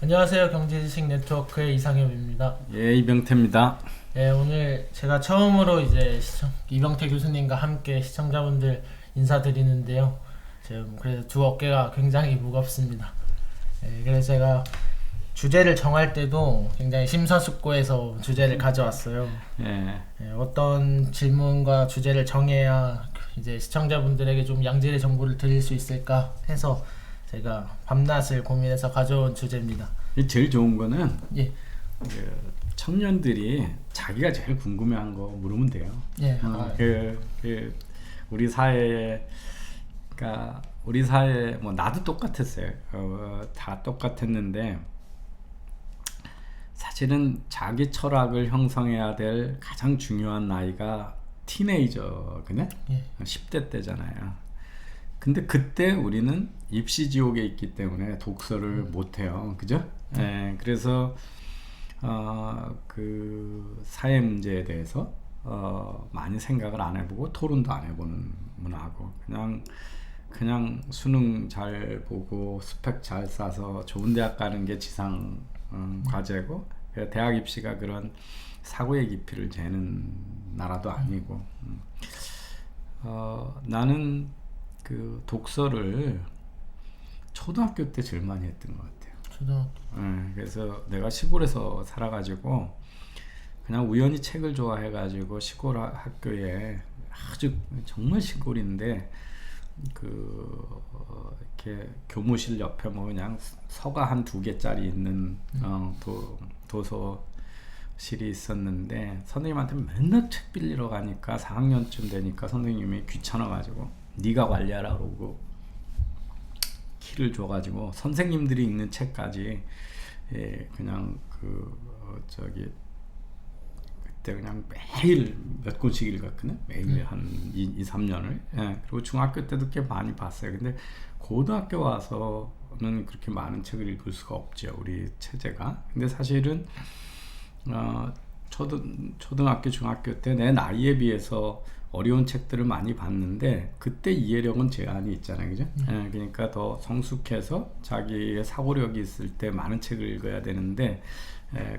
안녕하세요. 경제지식 네트워크의 이상엽입니다. 예, 이병태입니다. 예, 오늘 제가 처음으로 이제 이병태 교수님과 함께 시청자분들 인사드리는데요. 지금 그래서 두 어깨가 굉장히 무겁습니다. 예, 그래서 제가 주제를 정할 때도 굉장히 심사숙고해서 주제를 가져왔어요. 예, 예, 어떤 질문과 주제를 정해야 이제 시청자분들에게 좀 양질의 정보를 드릴 수 있을까 해서 제가 밤낮을 고민해서 가져온 주제입니다. 이 제일 좋은 거는 예, 청년들이 자기가 제일 궁금해하는 거 물으면 돼요. 예, 우리 사회에, 그러니까 우리 사회 뭐 나도 똑같았어요. 다 똑같았는데 사실은 자기 철학을 형성해야 될 가장 중요한 나이가 티네이저거든. 예. 10대 때잖아요. 근데 그때 우리는 입시 지옥에 있기 때문에 독서를 못 해요. 그죠? 예, 그래서 그 사회 문제에 대해서 많이 생각을 안 해보고 토론도 안 해보는 문화고 그냥 수능 잘 보고 스펙 잘 쌓아서 좋은 대학 가는 게 지상 과제고, 대학 입시가 그런 사고의 깊이를 재는 나라도 아니고. 나는 그 독서를 초등학교 때 제일 많이 했던 것 같아요. 초등학교. 그래서 내가 시골에서 살아가지고 그냥 우연히 책을 좋아해가지고 시골 학교에, 아주 정말 시골인데 이렇게 교무실 옆에 뭐 그냥 서가 한 2개짜리 있는 도서실이 있었는데, 선생님한테 맨날 책 빌리러 가니까 4학년쯤 되니까 선생님이 귀찮아가지고 네가 관리하라 그러고 키를 줘가지고 선생님들이 읽는 책까지, 그냥 그때 그냥 매일 몇 권씩 읽었거든. 매일 한 2-3년을. 그리고 중학교 때도 꽤 많이 봤어요. 근데 고등학교 와서는 그렇게 많은 책을 읽을 수가 없죠, 우리 체제가. 근데 사실은 초등학교, 중학교 때 내 나이에 비해서 어려운 책들을 많이 봤는데, 그때 이해력은 제한이 있잖아요, 그죠? 그러니까 더 성숙해서 자기의 사고력이 있을 때 많은 책을 읽어야 되는데,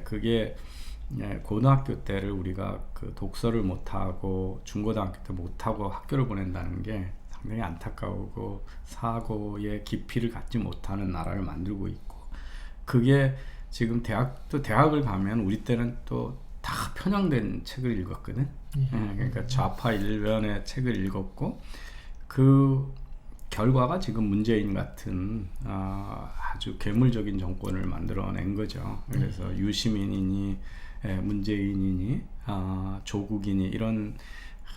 그게 고등학교 때를 우리가 그 독서를 못하고 중고등학교 때 못하고 학교를 보낸다는 게 상당히 안타까우고, 사고의 깊이를 갖지 못하는 나라를 만들고 있고, 그게 지금 대학을 가면 우리 때는 또 다 편향된 책을 읽었거든. 그러니까 좌파 일변의 책을 읽었고, 그 결과가 지금 문재인 같은 아주 괴물적인 정권을 만들어낸 거죠. 그래서 유시민이니 문재인이니 조국이니 이런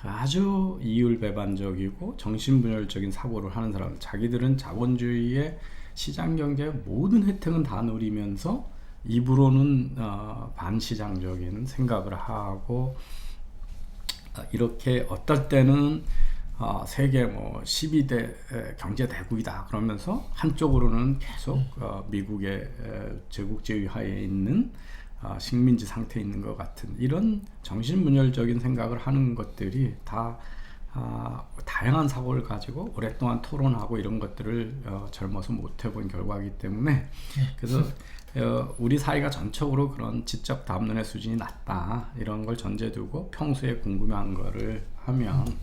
아주 이율배반적이고 정신분열적인 사고를 하는 사람들, 자기들은 자본주의의 시장경제의 모든 혜택은 다 누리면서 입으로는 반시장적인 생각을 하고, 이렇게 어떨 때는 세계 뭐 12대 경제대국이다 그러면서 한쪽으로는 계속 미국의 제국주의 하에 있는 식민지 상태에 있는 것 같은 이런 정신분열적인 생각을 하는 것들이 다 다양한 사고를 가지고 오랫동안 토론하고 이런 것들을 젊어서 못 해본 결과이기 때문에, 그래서 우리 사회가 전적으로 그런 지적 담론의 수준이 낮다 이런 걸 전제 두고 평소에 궁금한 거를 하면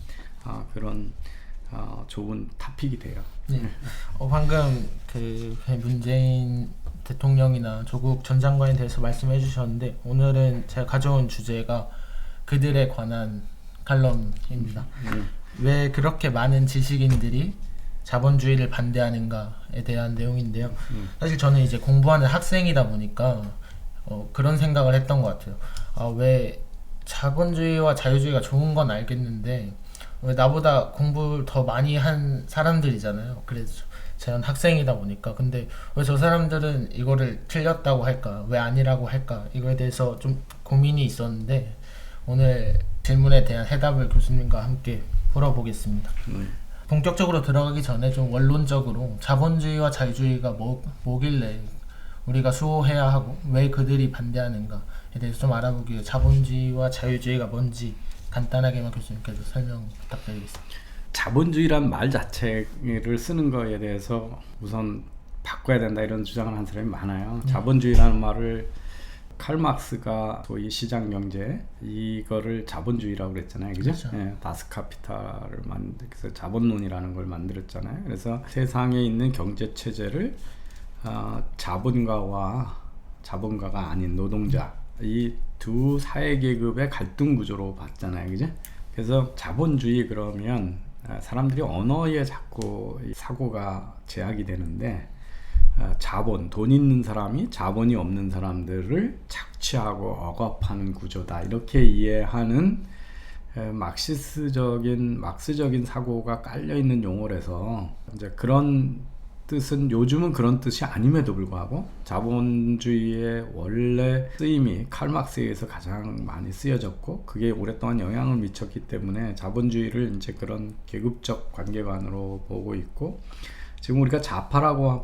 그런 좋은 토픽이 돼요. 네. 방금 그 문재인 대통령이나 조국 전 장관에 대해서 말씀해 주셨는데, 오늘은 제가 가져온 주제가 그들에 관한 칼럼입니다. 왜 그렇게 많은 지식인들이 자본주의를 반대하는가에 대한 내용인데요. 사실 저는 이제 공부하는 학생이다 보니까 그런 생각을 했던 것 같아요. 왜 자본주의와 자유주의가 좋은 건 알겠는데 왜 나보다 공부를 더 많이 한 사람들이잖아요. 그래서 저는 학생이다 보니까, 근데 왜 저 사람들은 이거를 틀렸다고 할까, 왜 아니라고 할까, 이거에 대해서 좀 고민이 있었는데, 오늘 질문에 대한 해답을 교수님과 함께 풀어보겠습니다. 본격적으로 들어가기 전에 좀 원론적으로 자본주의와 자유주의가 뭐길래 우리가 수호해야 하고 왜 그들이 반대하는가에 대해서 좀 알아보기 위해 자본주의와 자유주의가 뭔지 간단하게만 교수님께서 설명 부탁드리겠습니다. 자본주의란 말 자체를 쓰는 거에 대해서 우선 바꿔야 된다 이런 주장을 한 사람이 많아요. 자본주의라는 말을 칼 막스가 소위 시장 경제 이거를 자본주의라고 그랬잖아요, 그죠? 그렇죠. 예, 다스 카피탈을 그래서 자본론이라는 걸 만들었잖아요. 그래서 세상에 있는 경제 체제를 자본가가 아닌 노동자 이 두 사회 계급의 갈등 구조로 봤잖아요, 그죠? 그래서 자본주의 그러면 사람들이 언어에 자꾸 사고가 제약이 되는데 돈 있는 사람이 자본이 없는 사람들을 착취하고 억압하는 구조다 이렇게 이해하는 막스적인 사고가 깔려 있는 용어라서 이제 그런 뜻은 요즘은 그런 뜻이 아님에도 불구하고 자본주의의 원래 쓰임이 칼 막스에 의해서 가장 많이 쓰여졌고 그게 오랫동안 영향을 미쳤기 때문에 자본주의를 이제 그런 계급적 관계관으로 보고 있고 지금 우리가 좌파라고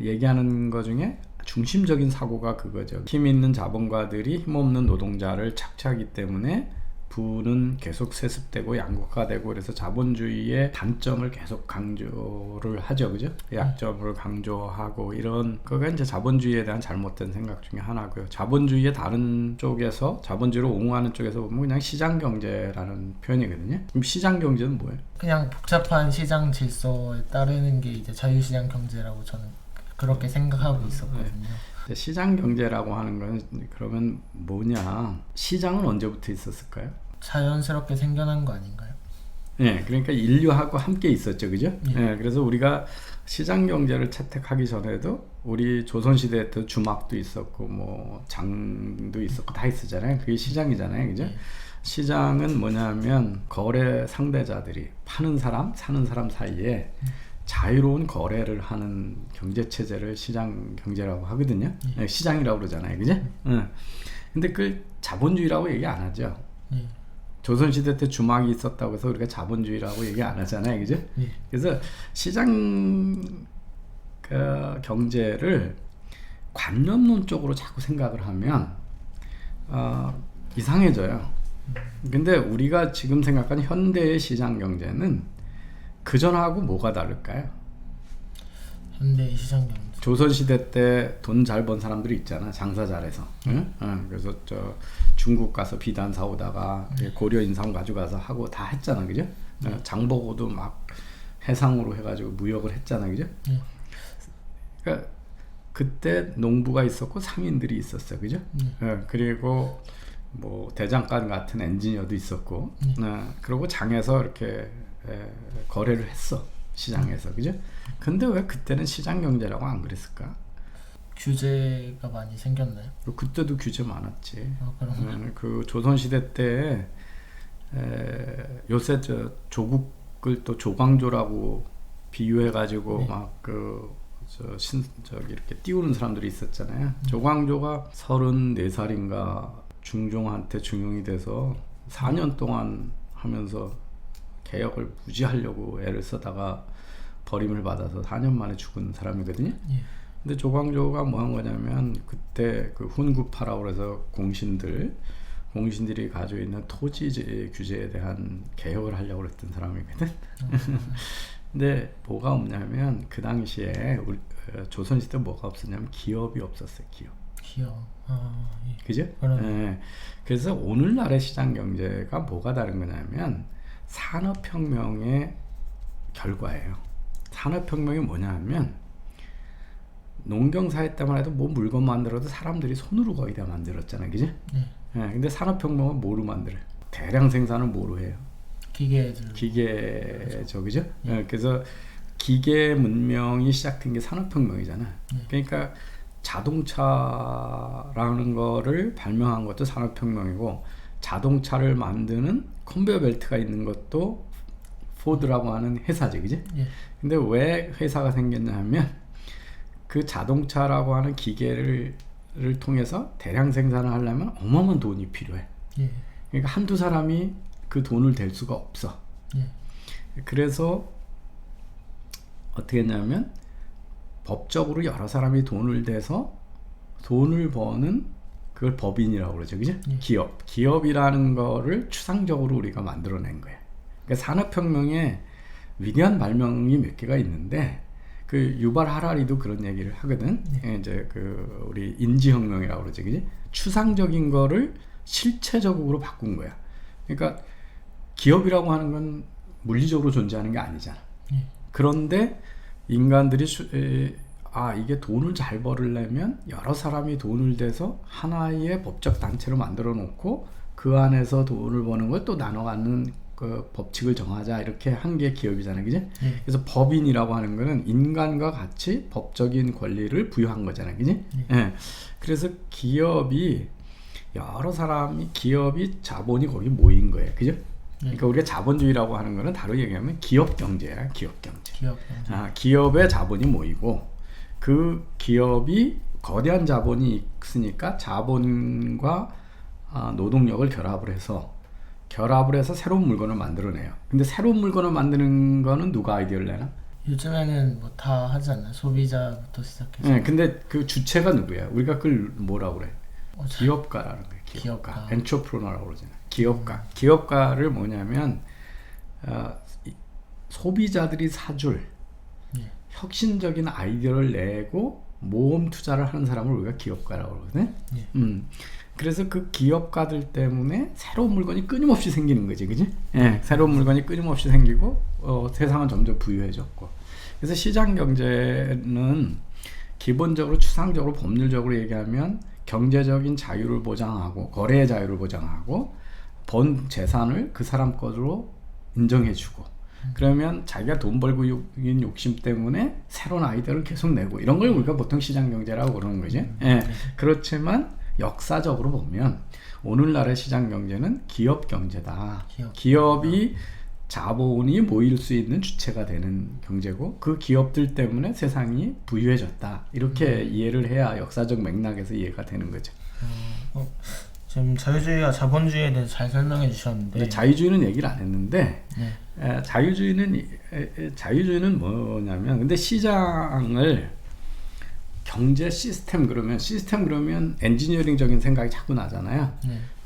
얘기하는 것 중에 중심적인 사고가 그거죠. 힘 있는 자본가들이 힘없는 노동자를 착취하기 때문에 부는 계속 세습되고 양극화되고 그래서 자본주의의 단점을 계속 강조를 하죠, 그죠? 약점을 강조하고 이런 그가 이제 자본주의에 대한 잘못된 생각 중에 하나고요. 자본주의의 다른 쪽에서 자본주의를 옹호하는 쪽에서 보면 그냥 시장 경제라는 표현이거든요. 그럼 시장 경제는 뭐예요? 그냥 복잡한 시장 질서에 따르는 게 이제 자유시장 경제라고 저는 그렇게 생각하고 있었거든요. 시장 경제라고 하는 건 그러면 뭐냐? 시장은 언제부터 있었을까요? 자연스럽게 생겨난 거 아닌가요? 네, 그러니까 인류하고 함께 있었죠, 그죠? 네, 그래서 우리가 시장 경제를 채택하기 전에도 우리 조선 시대 때 주막도 있었고 뭐 장도 있었고 다 있었잖아요. 그게 시장이잖아요, 그죠? 시장은 뭐냐면 거래 상대자들이 파는 사람, 사는 사람 사이에 자유로운 거래를 하는 경제 체제를 시장 경제라고 하거든요. 시장이라고 그러잖아요, 그죠? 근데 그 자본주의라고 얘기 안 하죠. 조선시대 때 주막이 있었다고 해서 우리가 자본주의라고 얘기 안 하잖아요, 그죠? 그래서 시장 경제를 관념론 쪽으로 자꾸 생각을 하면 이상해져요. 근데 우리가 지금 생각하는 현대의 시장 경제는 그전하고 뭐가 다를까요? 현대의 시장 경제. 조선시대 때 돈 잘 번 사람들이 있잖아, 장사 잘해서. 응? 그래서 중국 가서 비단 사오다가 고려 인삼 가져가서 하고 다 했잖아, 그죠? 장보고도 막 해상으로 해가지고 무역을 했잖아, 그죠? 그러니까 그때 농부가 있었고 상인들이 있었어, 그죠? 그리고 뭐 대장간 같은 엔지니어도 있었고, 그리고 장에서 이렇게 거래를 했어, 시장에서, 그죠? 근데 왜 그때는 시장 경제라고 안 그랬을까? 규제가 많이 생겼나요? 그때도 규제 많았지. 그럼 그 조선 시대 때 요새 조국을 또 조광조라고 비유해가지고 막 저기 이렇게 띄우는 사람들이 있었잖아요. 조광조가 34살인가 중종한테 중용이 돼서 4년 동안 하면서 개혁을 무지하려고 애를 쓰다가 버림을 받아서 4년 만에 죽은 사람이거든요. 근데 조광조가 뭐 한 거냐면 그때 그 훈구파라고 해서 공신들이 가지고 있는 토지 규제에 대한 개혁을 하려고 했던 사람이거든. 근데 뭐가 없냐면 그 당시에 조선시대 뭐가 없었냐면 기업이 없었어요. 기업. 그죠? 네. 그래서 오늘날의 시장 경제가 뭐가 다른 거냐면 산업혁명의 결과예요. 산업혁명이 뭐냐면 농경사회 때만 해도 뭐 물건 만들어도 사람들이 손으로 거의 다 만들었잖아요, 그죠? 근데 산업혁명은 뭐로 만들어요? 대량 생산은 뭐로 해요? 기계죠, 그죠? 그래서 기계 문명이 시작된 게 산업혁명이잖아. 그러니까 자동차라는 거를 발명한 것도 산업혁명이고 자동차를 만드는 컨베이어 벨트가 있는 것도 포드라고 하는 회사지, 그죠? 근데 왜 회사가 생겼냐면 그 자동차라고 하는 기계를 통해서 대량 생산을 하려면 어마어마한 돈이 필요해. 그러니까 한두 사람이 그 돈을 댈 수가 없어. 그래서 어떻게 했냐면 법적으로 여러 사람이 돈을 대서 돈을 버는 그걸 법인이라고 그러죠, 그죠? 기업이라는 거를 추상적으로 우리가 만들어낸 거예요. 그러니까 산업혁명에 위대한 발명이 몇 개가 있는데 그 유발 하라리도 그런 얘기를 하거든. 이제 그 우리 인지혁명이라고 그러지, 그지? 추상적인 거를 실체적으로 바꾼 거야. 그러니까 기업이라고 하는 건 물리적으로 존재하는 게 아니잖아. 그런데 인간들이 이게 돈을 잘 벌으려면 여러 사람이 돈을 대서 하나의 법적 단체로 만들어 놓고 그 안에서 돈을 버는 걸 또 나눠 갖는 그 법칙을 정하자, 이렇게 한 게 기업이잖아요, 그지? 그래서 법인이라고 하는 거는 인간과 같이 법적인 권리를 부여한 거잖아요, 그지? 그래서 기업이 여러 사람이, 기업이 자본이 거기 모인 거예요, 그죠? 그러니까 우리가 자본주의라고 하는 거는 다르게 얘기하면 기업 경제야, 기업 경제. 기업의 자본이 모이고 그 기업이 거대한 자본이 있으니까 자본과 노동력을 결합을 해서 새로운 물건을 만들어내요. 근데 새로운 물건을 만드는 거는 누가 아이디어를 내나? 요즘에는 뭐 다 하지 않나요? 소비자부터 시작해서. 네, 근데 그 주체가 누구야? 우리가 그걸 뭐라고 그래? 기업가라는 거예요. 기업가. 엔트러프너라고 그러잖아요. 기업가. 기업가를 뭐냐면 소비자들이 사줄 혁신적인 아이디어를 내고 모험 투자를 하는 사람을 우리가 기업가라고 그러거든. 그래서 그 기업가들 때문에 새로운 물건이 끊임없이 생기는 거지, 그지? 새로운 물건이 끊임없이 생기고 세상은 점점 부유해졌고. 그래서 시장 경제는 기본적으로 추상적으로 법률적으로 얘기하면 경제적인 자유를 보장하고 거래의 자유를 보장하고 번 재산을 그 사람 것으로 인정해주고, 그러면 자기가 돈 벌고 있는 욕심 때문에 새로운 아이디어를 계속 내고, 이런 걸 우리가 보통 시장 경제라고 그러는 거지. 그렇지만 역사적으로 보면 오늘날의 시장 경제는 기업 경제다. 기업이 자본이 모일 수 있는 주체가 되는 경제고, 그 기업들 때문에 세상이 부유해졌다. 이렇게 이해를 해야 역사적 맥락에서 이해가 되는 거죠. 지금 자유주의와 자본주의에 대해서 잘 설명해 주셨는데, 자유주의는 얘기를 안 했는데 자유주의는 뭐냐면, 근데 시장을 경제 시스템 그러면 엔지니어링적인 생각이 자꾸 나잖아요.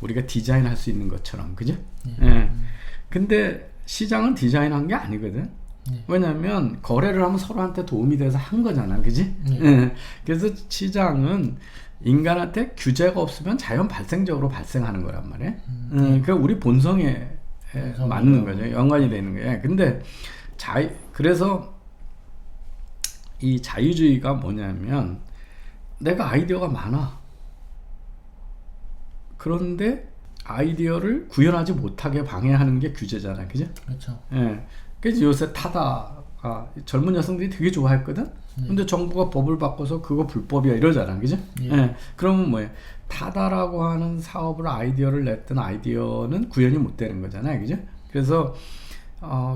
우리가 디자인할 수 있는 것처럼, 그죠? 근데 시장은 디자인한 게 아니거든. 왜냐하면 거래를 하면 서로한테 도움이 돼서 한 거잖아, 그지? 그래서 시장은 인간한테 규제가 없으면 자연 발생적으로 발생하는 거란 말이야. 그러니까 우리 본성에 맞는 거죠. 연관이 되는 거예요. 근데 그래서 이 자유주의가 뭐냐면, 내가 아이디어가 많아. 그런데 아이디어를 구현하지 못하게 방해하는 게 규제잖아, 그죠? 그렇죠. 그래서 요새 타다가 젊은 여성들이 되게 좋아했거든. 근데 정부가 법을 바꿔서 그거 불법이야 이러잖아, 그죠? 그러면 뭐야? 타다라고 하는 사업을 아이디어를 냈던 아이디어는 구현이 못 되는 거잖아요, 그죠? 그래서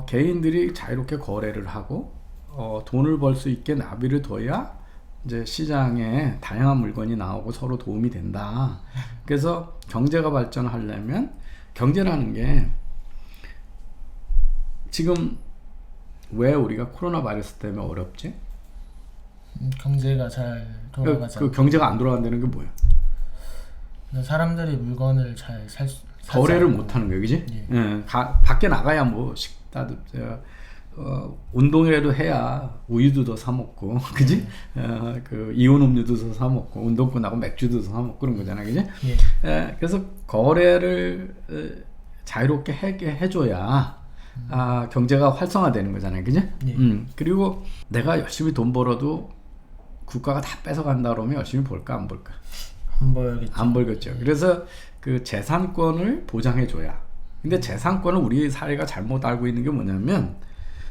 개인들이 자유롭게 거래를 하고 돈을 벌 수 있게 나비를 둬야 이제 시장에 다양한 물건이 나오고 서로 도움이 된다. 그래서 경제가 발전하려면, 경제라는 게 지금 왜 우리가 코로나 바이러스 때문에 어렵지? 경제가 잘 돌아가지 그 경제가 안 돌아간다는 게 뭐야? 사람들이 물건을 잘 거래를 못 하는 거예요, 그지? 밖에 나가야 뭐 식다도 운동이라도 해야 우유도 더 사 먹고, 그지? 그 이온 음료도 더 사 먹고, 운동 끝나고 맥주도 더 사 먹고 그런 거잖아, 그지? 그래서 거래를 자유롭게 해줘야 경제가 활성화되는 거잖아요, 그지? 그리고 내가 열심히 돈 벌어도 국가가 다 뺏어간다 그러면 열심히 벌까 안 벌까? 안 벌겠죠. 그래서 그 재산권을 보장해줘야. 근데 재산권을 우리 사회가 잘못 알고 있는 게 뭐냐면,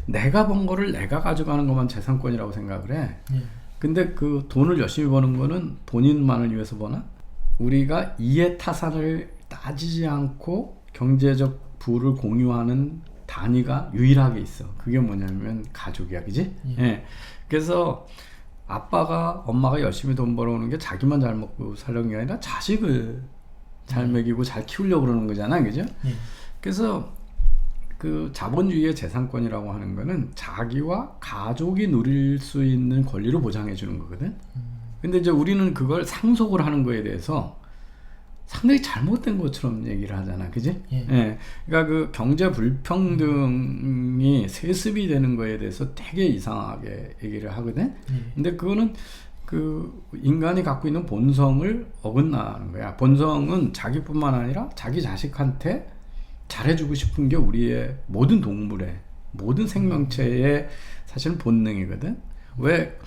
내가 번 거를 내가 가져가는 것만 재산권이라고 생각을 해. 근데 그 돈을 열심히 버는 거는 본인만을 위해서 버나? 우리가 이해타산을 따지지 않고 경제적 부를 공유하는 단위가 유일하게 있어. 그게 뭐냐면 가족이야, 그지? 그래서 아빠가, 엄마가 열심히 돈 벌어오는 게 자기만 잘 먹고 살려는 게 아니라 자식을 잘 먹이고 잘 키우려고 그러는 거잖아, 그죠? 그래서 그 자본주의의 재산권이라고 하는 거는 자기와 가족이 누릴 수 있는 권리를 보장해 주는 거거든. 근데 이제 우리는 그걸 상속을 하는 거에 대해서 상당히 잘못된 것처럼 얘기를 하잖아, 그지? 예. 예. 그러니까 그 경제 불평등이 세습이 되는 거에 대해서 되게 이상하게 얘기를 하거든. 근데 그거는 그 인간이 갖고 있는 본성을 어긋나는 거야. 본성은 자기뿐만 아니라 자기 자식한테 잘해주고 싶은 게 우리의 모든 동물의 모든 생명체의 사실은 본능이거든. 왜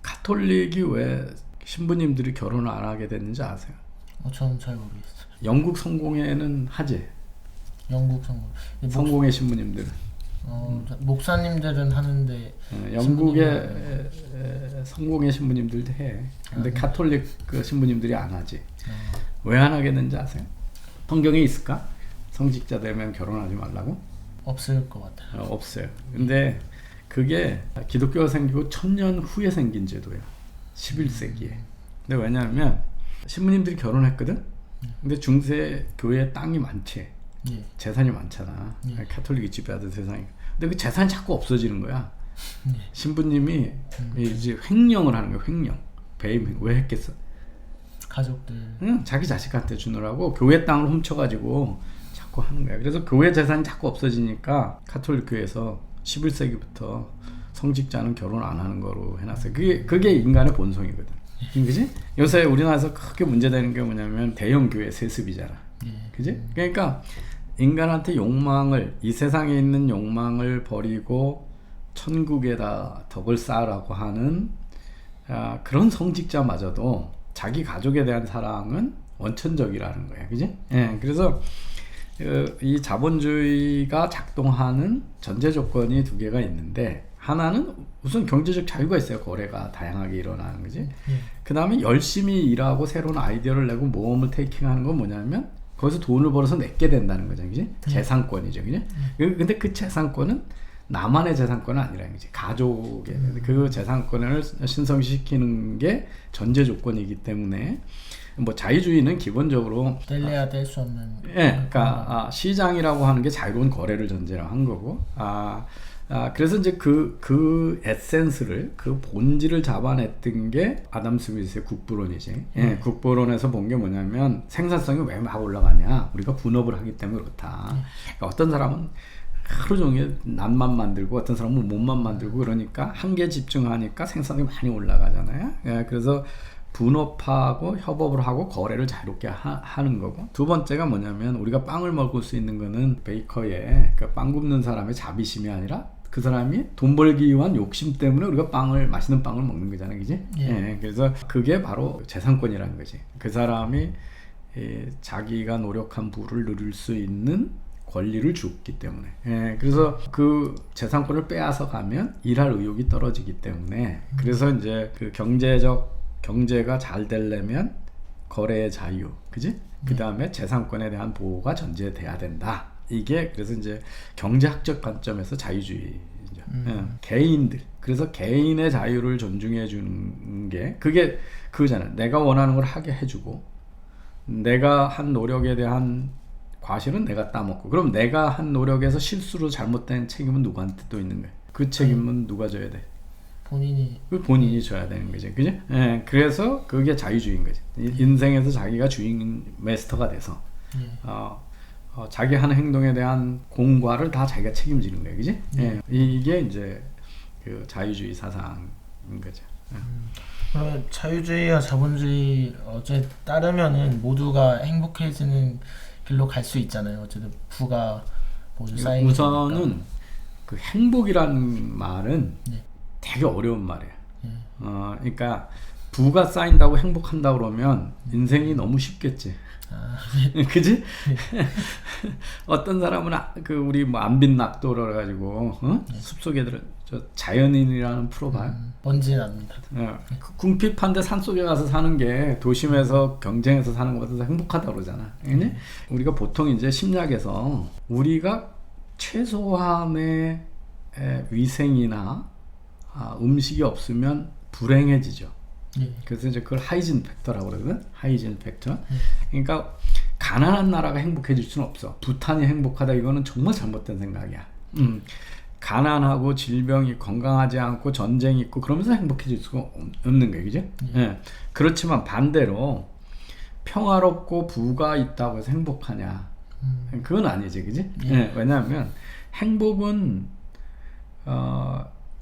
카톨릭이 왜 신부님들이 결혼을 안 하게 됐는지 아세요? 저는 잘 모르겠어요. 영국 성공회는 하지. 영국 성공. 성공회 신부님들은. 목사님들은 하는데 영국의 성공회 신부님들도 해. 근데 카톨릭 그 신부님들이 안 하지. 왜 안 하게 된지 아세요? 성경에 있을까? 성직자 되면 결혼하지 말라고? 없을 것 같아요. 없어요. 근데 그게 기독교가 생기고 1000년 후에 생긴 제도예요. 11세기에. 근데 왜냐하면 신부님들이 결혼했거든? 근데 중세 교회 땅이 많지. 예. 재산이 많잖아. 카톨릭이 지배하던 세상이. 근데 그 재산이 자꾸 없어지는 거야. 신부님이 이제 횡령을 하는 거야. 횡령. 배임. 왜 했겠어? 가족들. 응, 자기 자식한테 주느라고 교회 땅을 훔쳐가지고 자꾸 하는 거야. 그래서 교회 재산이 자꾸 없어지니까 카톨릭 교회에서 11세기부터 성직자는 결혼 안 하는 거로 해놨어요. 그게 인간의 본성이거든. 그지? 요새 우리나라에서 크게 문제되는 게 뭐냐면 대형 교회 세습이잖아. 그지? 그러니까 인간한테 욕망을, 이 세상에 있는 욕망을 버리고 천국에다 덕을 쌓으라고 하는 그런 성직자마저도 자기 가족에 대한 사랑은 원천적이라는 거야. 그지? 예, 그래서 이 자본주의가 작동하는 전제 조건이 두 개가 있는데, 하나는 우선 경제적 자유가 있어요. 거래가 다양하게 일어나는 거지. 그 다음에 열심히 일하고 새로운 아이디어를 내고 모험을 테이킹하는 건 뭐냐면 거기서 돈을 벌어서 내게 된다는 거죠. 그지? 재산권이죠. 그지? 근데 그 재산권은 나만의 재산권은 아니라는 거지. 가족의 그 재산권을 신성시키는 게 전제 조건이기 때문에 뭐 자유주의는 기본적으로 뗄래야 뗄 수 없는. 예, 그러니까 시장이라고 하는 게 자유로운 거래를 전제로 한 거고, 그래서 이제 그 에센스를, 그 본질을 잡아냈던 게 아담 스미스의 국부론이지. 예, 국부론에서 본 게 뭐냐면 생산성이 왜 막 올라가냐? 우리가 분업을 하기 때문에 그렇다. 그러니까 어떤 사람은 하루 종일 낫만 만들고 어떤 사람은 몸만 만들고 그러니까 한 개 집중하니까 생산성이 많이 올라가잖아요. 예, 그래서 분업하고 협업을 하고 거래를 자유롭게 하는 거고, 두 번째가 뭐냐면 우리가 빵을 먹을 수 있는 거는 베이커의 그 빵 굽는 사람의 자비심이 아니라 그 사람이 돈 벌기 위한 욕심 때문에 우리가 맛있는 빵을 먹는 거잖아요. 그지? 예, 그래서 그게 바로 재산권이라는 거지. 그 사람이 자기가 노력한 부를 누릴 수 있는 권리를 주었기 때문에. 예, 그래서 그 재산권을 빼앗아 가면 일할 의욕이 떨어지기 때문에, 그래서 이제 그 경제가 잘 되려면 거래의 자유, 그지? 그 다음에 재산권에 대한 보호가 전제돼야 된다. 이게 그래서 이제 경제학적 관점에서 자유주의죠. 개인들, 그래서 개인의 자유를 존중해 주는 게 그게 그거잖아요. 내가 원하는 걸 하게 해주고, 내가 한 노력에 대한 과실은 내가 따먹고, 그럼 내가 한 노력에서 실수로 잘못된 책임은 누구한테 또 있는 거야? 그 책임은 누가 져야 돼? 본인이 져야 되는 거지, 그지? 예, 그래서 그게 자유주의인 거지. 인생에서 자기가 주인 마스터가 돼서 자기 하는 행동에 대한 공과를 다 자기가 책임지는 거예요, 그지? 예, 이게 이제 그 자유주의 사상인 거죠. 그러면 자유주의와 자본주의 어째 따르면은 모두가 행복해지는 길로 갈 수 있잖아요. 어쨌든 부가 모두 쌓이게 우선은 되니까. 그 행복이라는 말은 되게 어려운 말이에요. 그러니까 부가 쌓인다고 행복한다 그러면 인생이 너무 쉽겠지. 그지? 어떤 사람은 우리 뭐 안빈낙도를 가지고 숲속에 저 자연인이라는 프로 봐요. 뭔지 압니다. 궁핍한데 산속에 가서 사는 게 도심에서 경쟁해서 사는 것보다 더 행복하다고 그러잖아. 우리가 보통 이제 심리학에서 우리가 최소한의 위생이나 음식이 없으면 불행해지죠. 그래서 이제 그걸 하이진 팩터라고 그러거든. 하이진 팩터. 그러니까 가난한 나라가 행복해질 수는 없어. 부탄이 행복하다, 이거는 정말 잘못된 생각이야. 가난하고 질병이, 건강하지 않고 전쟁이 있고 그러면서 행복해질 수가 없는 거예요, 그죠? 그렇지만 반대로 평화롭고 부가 있다고 해서 행복하냐? 그건 아니지, 그지? 예, 왜냐하면 행복은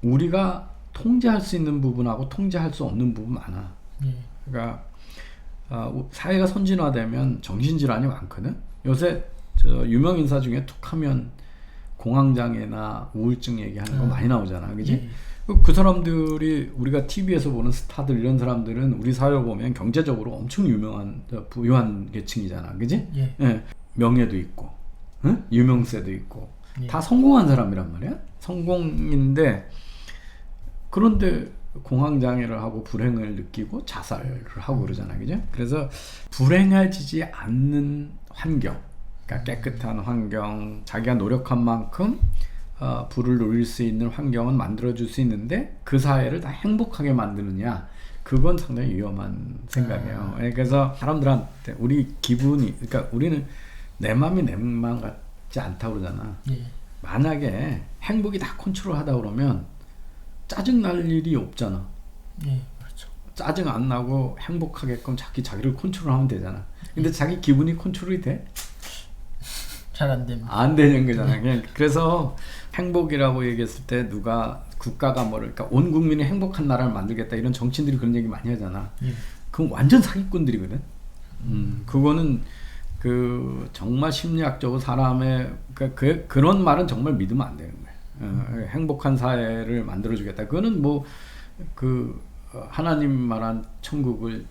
우리가 통제할 수 있는 부분하고 통제할 수 없는 부분 많아. 그러니까 사회가 선진화되면 정신질환이 많거든. 요새 저 유명 인사 중에 툭하면 공황장애나 우울증 얘기하는 거 많이 나오잖아, 그지? 그 사람들이 우리가 TV에서 보는 스타들 이런 사람들은 우리 사회를 보면 경제적으로 엄청 유명한 부유한 계층이잖아, 그지? 예. 명예도 있고, 응? 유명세도 있고, 다 성공한 사람이란 말이야. 성공인데 그런데 공황장애를 하고 불행을 느끼고 자살을 하고 그러잖아, 그죠? 그래서 불행해지지 않는 환경, 그러니까 깨끗한 환경, 자기가 노력한 만큼 부를 누릴 수 있는 환경은 만들어줄 수 있는데 그 사회를 다 행복하게 만드느냐, 그건 상당히 위험한 생각이에요. 그래서 사람들한테 우리 기분이, 그러니까 우리는 내 맘이 내 맘 같지 않다고 그러잖아. 만약에 행복이 다 컨트롤하다 그러면 짜증 날 일이 없잖아. 그렇죠. 짜증 안 나고 행복하게끔 자기를 컨트롤하면 되잖아. 근데 자기 기분이 컨트롤이 돼? 잘 안 됩니다. 안 되는 거잖아. 그래서 행복이라고 얘기했을 때 누가 국가가 그러니까 온 국민이 행복한 나라를 만들겠다 이런 정치인들이 그런 얘기 많이 하잖아. 그건 완전 사기꾼들이거든. 그거는 그 정말 심리학적으로 사람의 그런 말은 정말 믿으면 안 되는 거야. 행복한 사회를 만들어주겠다. 그거는 뭐 그 하나님 말한 천국을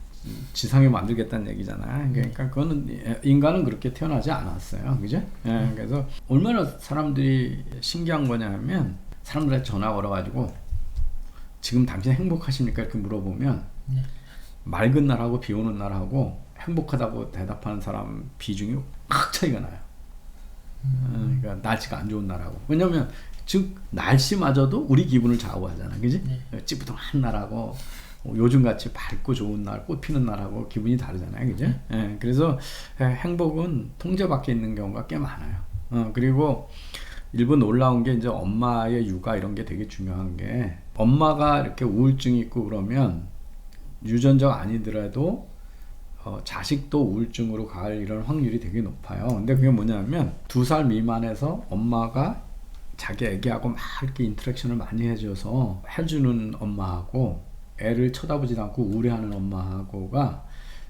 지상에 만들겠다는 얘기잖아. 그러니까 그거는 인간은 그렇게 태어나지 않았어요, 그죠? 그래서 얼마나 사람들이 신기한 거냐 하면 사람들한테 전화 걸어가지고 지금 당신 행복하십니까? 이렇게 물어보면 맑은 날하고 비 오는 날하고 행복하다고 대답하는 사람 비중이 확 차이가 나요. 그러니까 날씨가 안 좋은 날하고. 왜냐면 즉 날씨마저도 우리 기분을 좌우하잖아, 그지? 찌뿌둥한 날하고 요즘같이 밝고 좋은 날, 꽃 피는 날하고 기분이 다르잖아요, 그죠? 그래서 행복은 통제 밖에 있는 경우가 꽤 많아요. 그리고 일본 놀라운 게 이제 엄마의 육아 이런 게 되게 중요한 게, 엄마가 이렇게 우울증이 있고 그러면 유전적 아니더라도 자식도 우울증으로 갈 이런 확률이 되게 높아요. 근데 그게 뭐냐면 2살 미만에서 엄마가 자기 애기하고 막 이렇게 인터랙션을 많이 해줘서 해주는 엄마하고 애를 쳐다보지도 않고 우울해하는 엄마하고가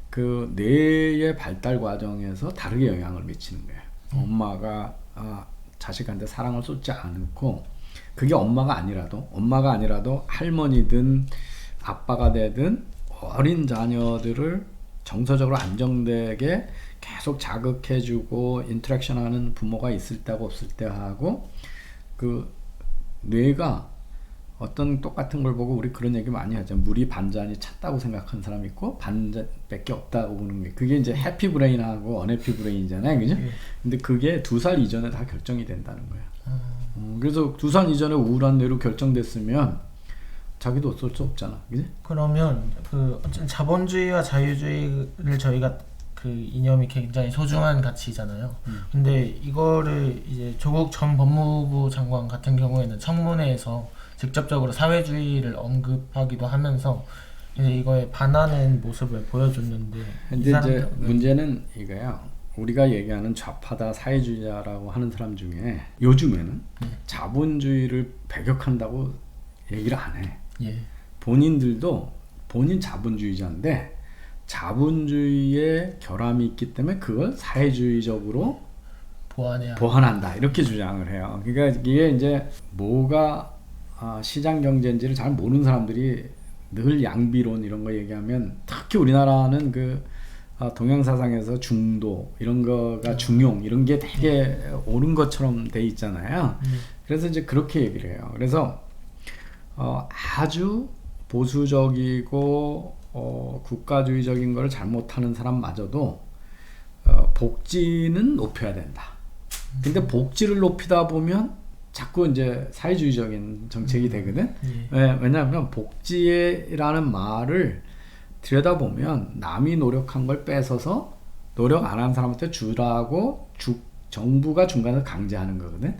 그 뇌의 발달 과정에서 다르게 영향을 미치는 거예요. 엄마가 자식한테 사랑을 쏟지 않고, 그게 엄마가 아니라도 할머니든 아빠가 되든 어린 자녀들을 정서적으로 안정되게 계속 자극해주고 인터랙션하는 부모가 있을 때하고 없을 때하고, 그 뇌가 어떤 똑같은 걸 보고 우리 그런 얘기 많이 하죠. 물이 반잔이 찼다고 생각하는 사람이 있고 반잔밖에 없다고 보는 게, 그게 이제 해피 브레인하고 언해피 브레인이잖아요, 그죠? 근데 그게 2살 이전에 다 결정이 된다는 거예요. 그래서 2살 이전에 우울한 뇌로 결정됐으면 자기도 어쩔 수 없잖아, 그지? 그러면 그 자본주의와 자유주의를 저희가 그 이념이 굉장히 소중한 가치잖아요. 근데 이거를 이제 조국 전 법무부 장관 같은 경우에는 청문회에서 직접적으로 사회주의를 언급하기도 하면서 이제 이거에 반하는 모습을 보여줬는데, 근데 이제 문제는 이거야. 우리가 얘기하는 좌파다 사회주의자라고 하는 사람 중에 요즘에는 자본주의를 배격한다고 얘기를 안 해. 본인들도 본인 자본주의자인데 자본주의에 결함이 있기 때문에 그걸 사회주의적으로 보완한다 이렇게 주장을 해요. 그러니까 이게 이제 뭐가 시장 경제인지를 잘 모르는 사람들이 늘 양비론 이런 거 얘기하면, 특히 우리나라는 그 동양 사상에서 중도 이런 거가 중용 이런 게 되게 옳은 것처럼 돼 있잖아요. 그래서 이제 그렇게 얘기를 해요. 그래서 아주 보수적이고 국가주의적인 걸 잘못하는 사람마저도 복지는 높여야 된다. 근데 복지를 높이다 보면 자꾸 이제 사회주의적인 정책이 되거든. 왜냐하면 복지라는 말을 들여다보면 남이 노력한 걸 뺏어서 노력 안 하는 사람한테 주라고 정부가 중간에서 강제하는 거거든.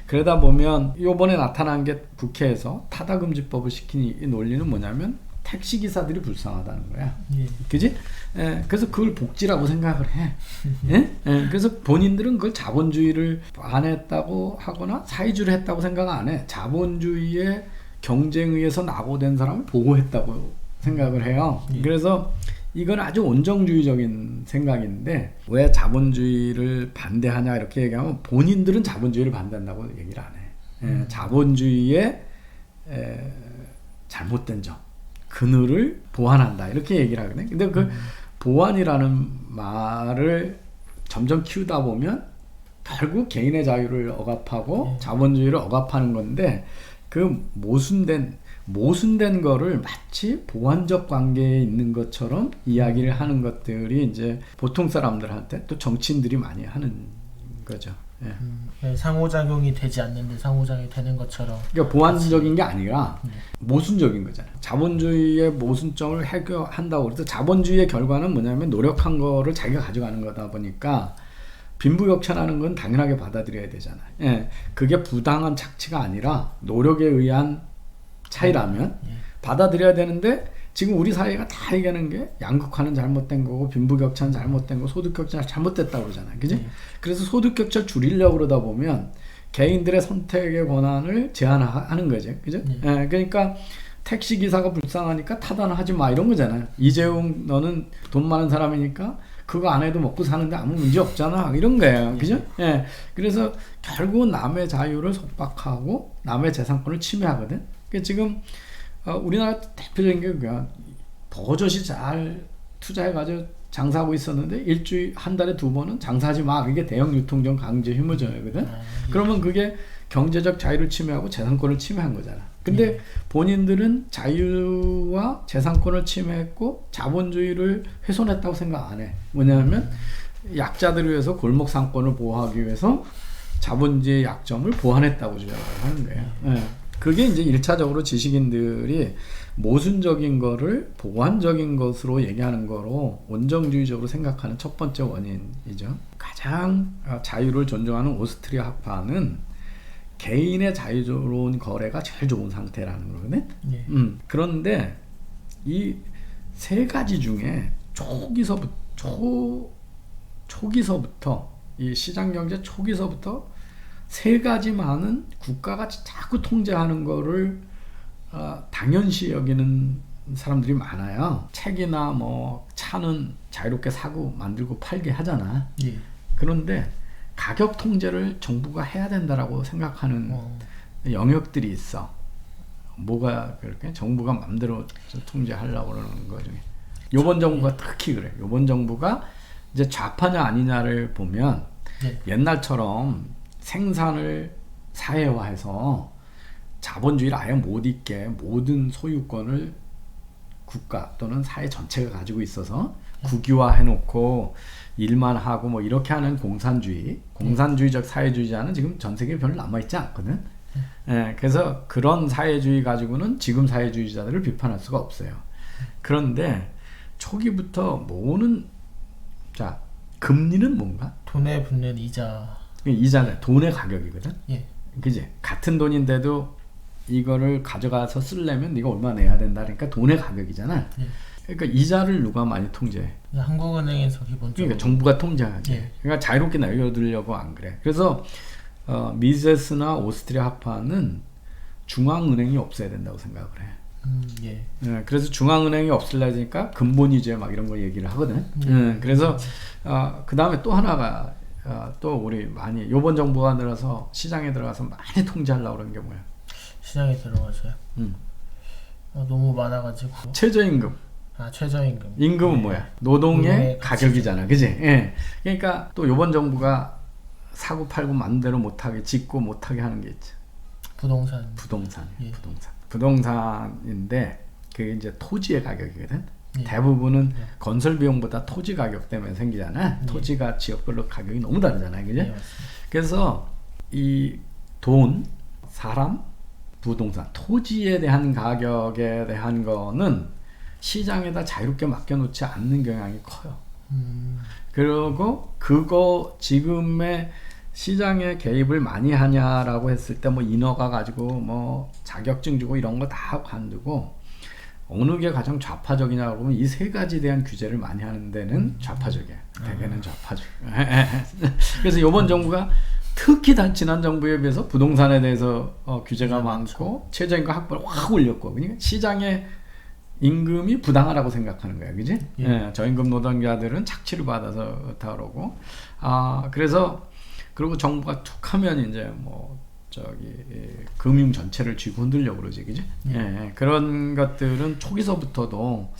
그러다 보면 이번에 나타난 게 국회에서 타다금지법을 시킨 이 논리는 뭐냐면 택시 기사들이 불쌍하다는 거야. 예. 그지? 그래서 그걸 복지라고 생각을 해. 그래서 본인들은 그걸 자본주의를 반했다고 하거나 사회주의를 했다고 생각 안 해. 자본주의의 경쟁에 의해서 낙오된 사람을 보호했다고 생각을 해요. 예. 그래서 이건 아주 온정주의적인 생각인데 왜 자본주의를 반대하냐 이렇게 얘기하면 본인들은 자본주의를 반대한다고 얘기를 안 해. 자본주의의 잘못된 점, 그늘을 보완한다 이렇게 얘기를 하거든요. 근데 그 보완이라는 말을 점점 키우다 보면 결국 개인의 자유를 억압하고 자본주의를 억압하는 건데 그 모순된 거를 마치 보완적 관계에 있는 것처럼 이야기를 하는 것들이 이제 보통 사람들한테 또 정치인들이 많이 하는 거죠. 예. 상호작용이 되지 않는데 상호작용이 되는 것처럼. 그러니까 보완적인 게 아니라 모순적인 거잖아요. 자본주의의 모순점을 해결한다고 그래서 자본주의의 결과는 뭐냐면 노력한 거를 자기가 가져가는 거다 보니까 빈부격차라는 건 당연하게 받아들여야 되잖아요. 예. 그게 부당한 착취가 아니라 노력에 의한 차이라면 받아들여야 되는데 지금 우리 사회가 다 얘기하는 게 양극화는 잘못된 거고 빈부격차는 잘못된 거고 소득격차는 잘못됐다고 그러잖아요. 그지? 그래서 소득격차 줄이려고 그러다 보면 개인들의 선택의 권한을 제한하는 거죠. 그죠? 예, 그러니까 택시기사가 불쌍하니까 타다는 하지 마 이런 거잖아요. 이재용 너는 돈 많은 사람이니까 그거 안 해도 먹고 사는데 아무 문제 없잖아 이런 거예요. 그죠? 예. 그래서 결국 남의 자유를 속박하고 남의 재산권을 침해하거든. 그러니까 지금 우리나라 대표적인 게 그냥 버젓이 잘 투자해가지고 장사하고 있었는데 일주일 한 달에 2번은 장사하지 마. 이게 대형 유통점 강제 휴무제거든. 그러면 그게 경제적 자유를 침해하고 재산권을 침해한 거잖아. 근데 본인들은 자유와 재산권을 침해했고 자본주의를 훼손했다고 생각 안 해. 뭐냐면 약자들을 위해서 골목 상권을 보호하기 위해서 자본주의의 약점을 보완했다고 주장을 하는 거예요. 네. 그게 이제 1차적으로 지식인들이 모순적인 거를 보완적인 것으로 얘기하는 거로 온정주의적으로 생각하는 첫 번째 원인이죠. 가장 자유를 존중하는 오스트리아 학파는 개인의 자유로운 거래가 제일 좋은 상태라는 거거든. 예. 그런데 이 세 가지 중에 초기서부터 이 시장경제 초기서부터 세 가지만은 국가가 자꾸 통제하는 거를 당연시 여기는 사람들이 많아요. 책이나 뭐 차는 자유롭게 사고 만들고 팔게 하잖아. 예. 그런데 가격 통제를 정부가 해야 된다라고 생각하는 영역들이 있어. 뭐가 그렇게 정부가 마음대로 통제하려고 그러는 거 중에. 요번 정부가 특히 그래. 요번 정부가 이제 좌파냐 아니냐를 보면 옛날처럼 생산을 사회화해서 자본주의를 아예 못 있게 모든 소유권을 국가 또는 사회 전체가 가지고 있어서 국유화 해놓고 일만 하고 뭐 이렇게 하는 공산주의적 사회주의자는 지금 전 세계에 별로 남아있지 않거든. 예, 그래서 그런 사회주의 가지고는 지금 사회주의자들을 비판할 수가 없어요. 그런데 초기부터 자, 금리는 뭔가? 돈에 붙는 이자는 돈의 가격이거든. 예. 그지? 같은 돈인데도 이거를 가져가서 쓰려면 네가 얼마 내야 된다. 그러니까 돈의 가격이잖아. 예. 그러니까 이자를 누가 많이 통제해? 한국은행에서 기본적으로. 그러니까 정부가 통제하지. 예. 그러니까 자유롭게 날려두려고 안 그래. 그래서 미세스나 오스트리아 학파는 중앙은행이 없어야 된다고 생각을 해. 예. 그래서 중앙은행이 없을라니까 근본이제 막 이런 거 얘기를 하거든. 그래서 그 다음에 또 하나가 또 우리 많이 요번 정부가 들어서 시장에 들어가서 많이 통제하려고 그러는 게 뭐야? 시장에 들어가서요? 너무 많아가지고. 최저임금. 최저임금. 임금은 뭐야? 노동의 가격이잖아, 그지? 예. 그러니까 또 요번 정부가 사고 팔고 마음대로 못하게 짓고 못하게 하는 게 있죠. 부동산. 예. 부동산인데 그게 이제 토지의 가격이거든. 예. 대부분은 건설 비용보다 토지 가격 때문에 생기잖아. 토지가 지역별로 가격이 너무 다르잖아요, 그지? 그래서 이 돈, 사람, 부동산, 토지에 대한 가격에 대한 거는 시장에다 자유롭게 맡겨놓지 않는 경향이 커요. 그리고 그거 지금의 시장에 개입을 많이 하냐라고 했을 때 뭐 인허가 가지고 뭐 자격증 주고 이런 거 다 관두고 어느 게 가장 좌파적이냐 그러면 이 세 가지에 대한 규제를 많이 하는 데는 좌파적이야. 대개는 좌파적. 그래서 이번 정부가 특히 지난 정부에 비해서 부동산에 대해서 규제가 많고 최저임금 확보를 확 올렸고, 그러니까 시장의 임금이 부당하다고 생각하는 거야, 그지? 예, 저임금 노동자들은 착취를 받아서 그렇다 그러고, 그래서 그리고 정부가 툭하면 이제 뭐 저기 금융 전체를 쥐고 흔들려고 그러지, 그지? 예, 그런 것들은 초기서부터도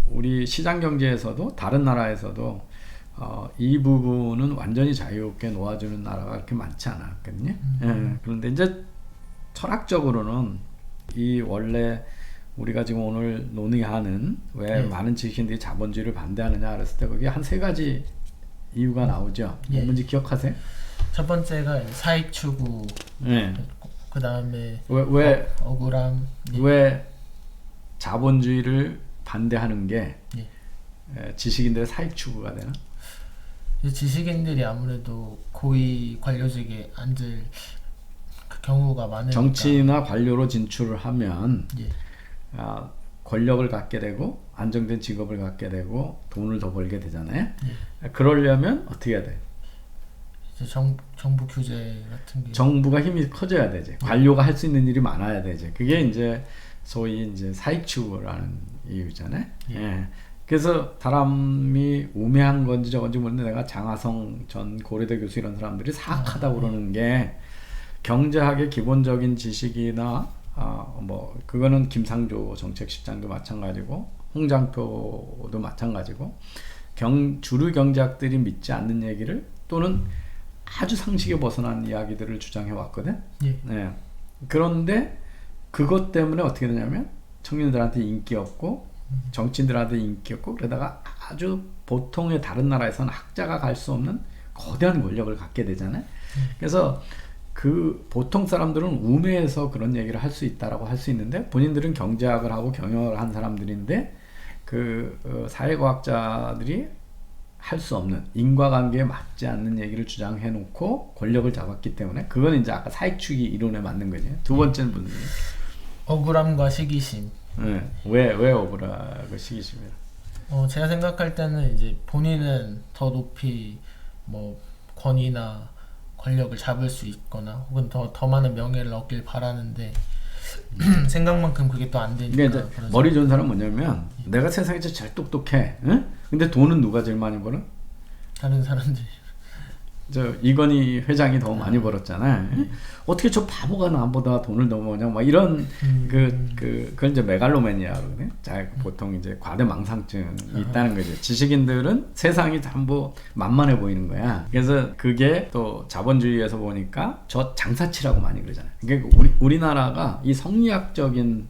우리 시장 경제에서도 다른 나라에서도 이 부분은 완전히 자유롭게 놓아주는 나라가 그렇게 많지 않았거든요. 예, 그런데 이제 철학적으로는 이 원래 우리가 지금 오늘 논의하는 왜 많은 지식인들이 자본주의를 반대하느냐 그랬을 때 거기 한 세 가지 이유가 나오죠. 뭔지 기억하세요? 첫 번째가 사익 추구, 그 다음에 왜 억울함. 왜 자본주의를 반대하는 게 지식인들의 사익 추구가 되나? 지식인들이 아무래도 고위 관료직에 앉을 그 경우가 많으니까 정치나 관료로 진출을 하면 권력을 갖게 되고 안정된 직업을 갖게 되고 돈을 더 벌게 되잖아요. 그러려면 어떻게 해야 돼? 이제 정부 규제 같은 게 정부가 힘이 커져야 되지. 관료가 할 수 있는 일이 많아야 되지. 그게 이제 소위 이제 사익 추구라는 이유잖아요. 그래서 사람이 우매한 건지 저건지 모르는데 내가 장하성 전 고려대 교수 이런 사람들이 사악하다고 그러는 게 경제학의 기본적인 지식이나 뭐 그거는 김상조 정책실장도 마찬가지고 홍장표도 마찬가지고 주류 경제학들이 믿지 않는 얘기를 또는 아주 상식에 벗어난 이야기들을 주장해 왔거든. 그런데 그것 때문에 어떻게 되냐면 청년들한테 인기 없고 정치인들한테 인기 없고 그러다가 아주 보통의 다른 나라에서는 학자가 갈 수 없는 거대한 권력을 갖게 되잖아요. 그래서 그 보통 사람들은 우매해서 그런 얘기를 할 수 있다라고 할 수 있는데 본인들은 경제학을 하고 경영을 한 사람들인데 그 사회과학자들이 할 수 없는 인과관계에 맞지 않는 얘기를 주장해 놓고 권력을 잡았기 때문에 그건 이제 아까 사익추기 이론에 맞는 거죠. 두 번째는 무슨 억울함과 시기심. 왜 억울하고 시기심이야? 제가 생각할 때는 이제 본인은 더 높이 뭐 권위나 권력을 잡을 수 있거나 혹은 더 많은 명예를 얻길 바라는데 생각만큼 그게 또 안 되니까. 이제 머리 좋은 사람은 뭐냐면 내가 세상에서 제일 똑똑해. 근데 돈은 누가 제일 많이 벌어? 다른 사람들이. 이건희 회장이 더 많이 벌었잖아. 어떻게 저 바보가 나보다 돈을 더 버냐? 막 이런 그건 이제 메갈로맨이야 그러네. 보통 이제 과대망상증이 있다는 거죠. 지식인들은 세상이 전부 만만해 보이는 거야. 그래서 그게 또 자본주의에서 보니까 저 장사치라고 많이 그러잖아요. 그러니까 우리나라가 이 성리학적인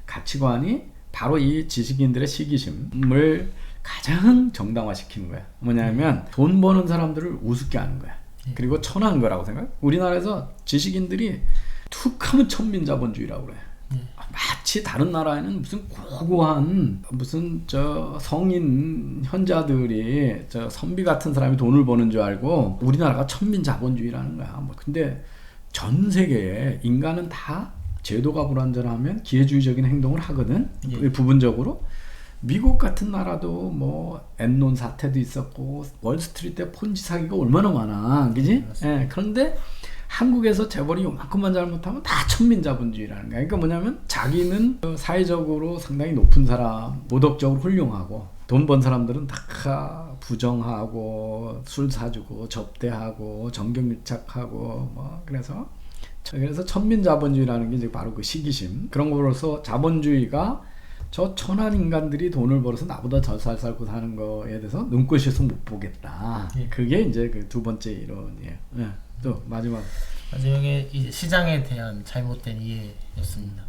가치관이 바로 이 지식인들의 시기심을 가장 정당화시키는 거야. 뭐냐면 돈 버는 사람들을 우습게 하는 거야. 그리고 천한 거라고 생각해. 우리나라에서 지식인들이 툭하면 천민자본주의라고 그래. 마치 다른 나라에는 무슨 고고한 무슨 성인 현자들이 선비 같은 사람이 돈을 버는 줄 알고 우리나라가 천민자본주의라는 거야. 근데 전 세계에 인간은 다 제도가 불완전하면 기회주의적인 행동을 하거든. 부분적으로. 미국 같은 나라도 뭐 엔론 사태도 있었고 월스트리트에 폰지 사기가 얼마나 많아, 그지? 그런데 한국에서 재벌이 요만큼만 잘못하면 다 천민자본주의라는 거야. 그러니까 뭐냐면 자기는 사회적으로 상당히 높은 사람, 도덕적으로 훌륭하고 돈 번 사람들은 다 부정하고 술 사주고 접대하고 정경유착하고 뭐 그래서 천민자본주의라는 게 이제 바로 그 시기심 그런 거로서 자본주의가 저 천한 인간들이 돈을 벌어서 나보다 더 잘 살고 사는 거에 대해서 눈꼴셔서 못 보겠다. 그게 이제 그 두 번째 이론이에요. 또 마지막에 이제 시장에 대한 잘못된 이해였습니다.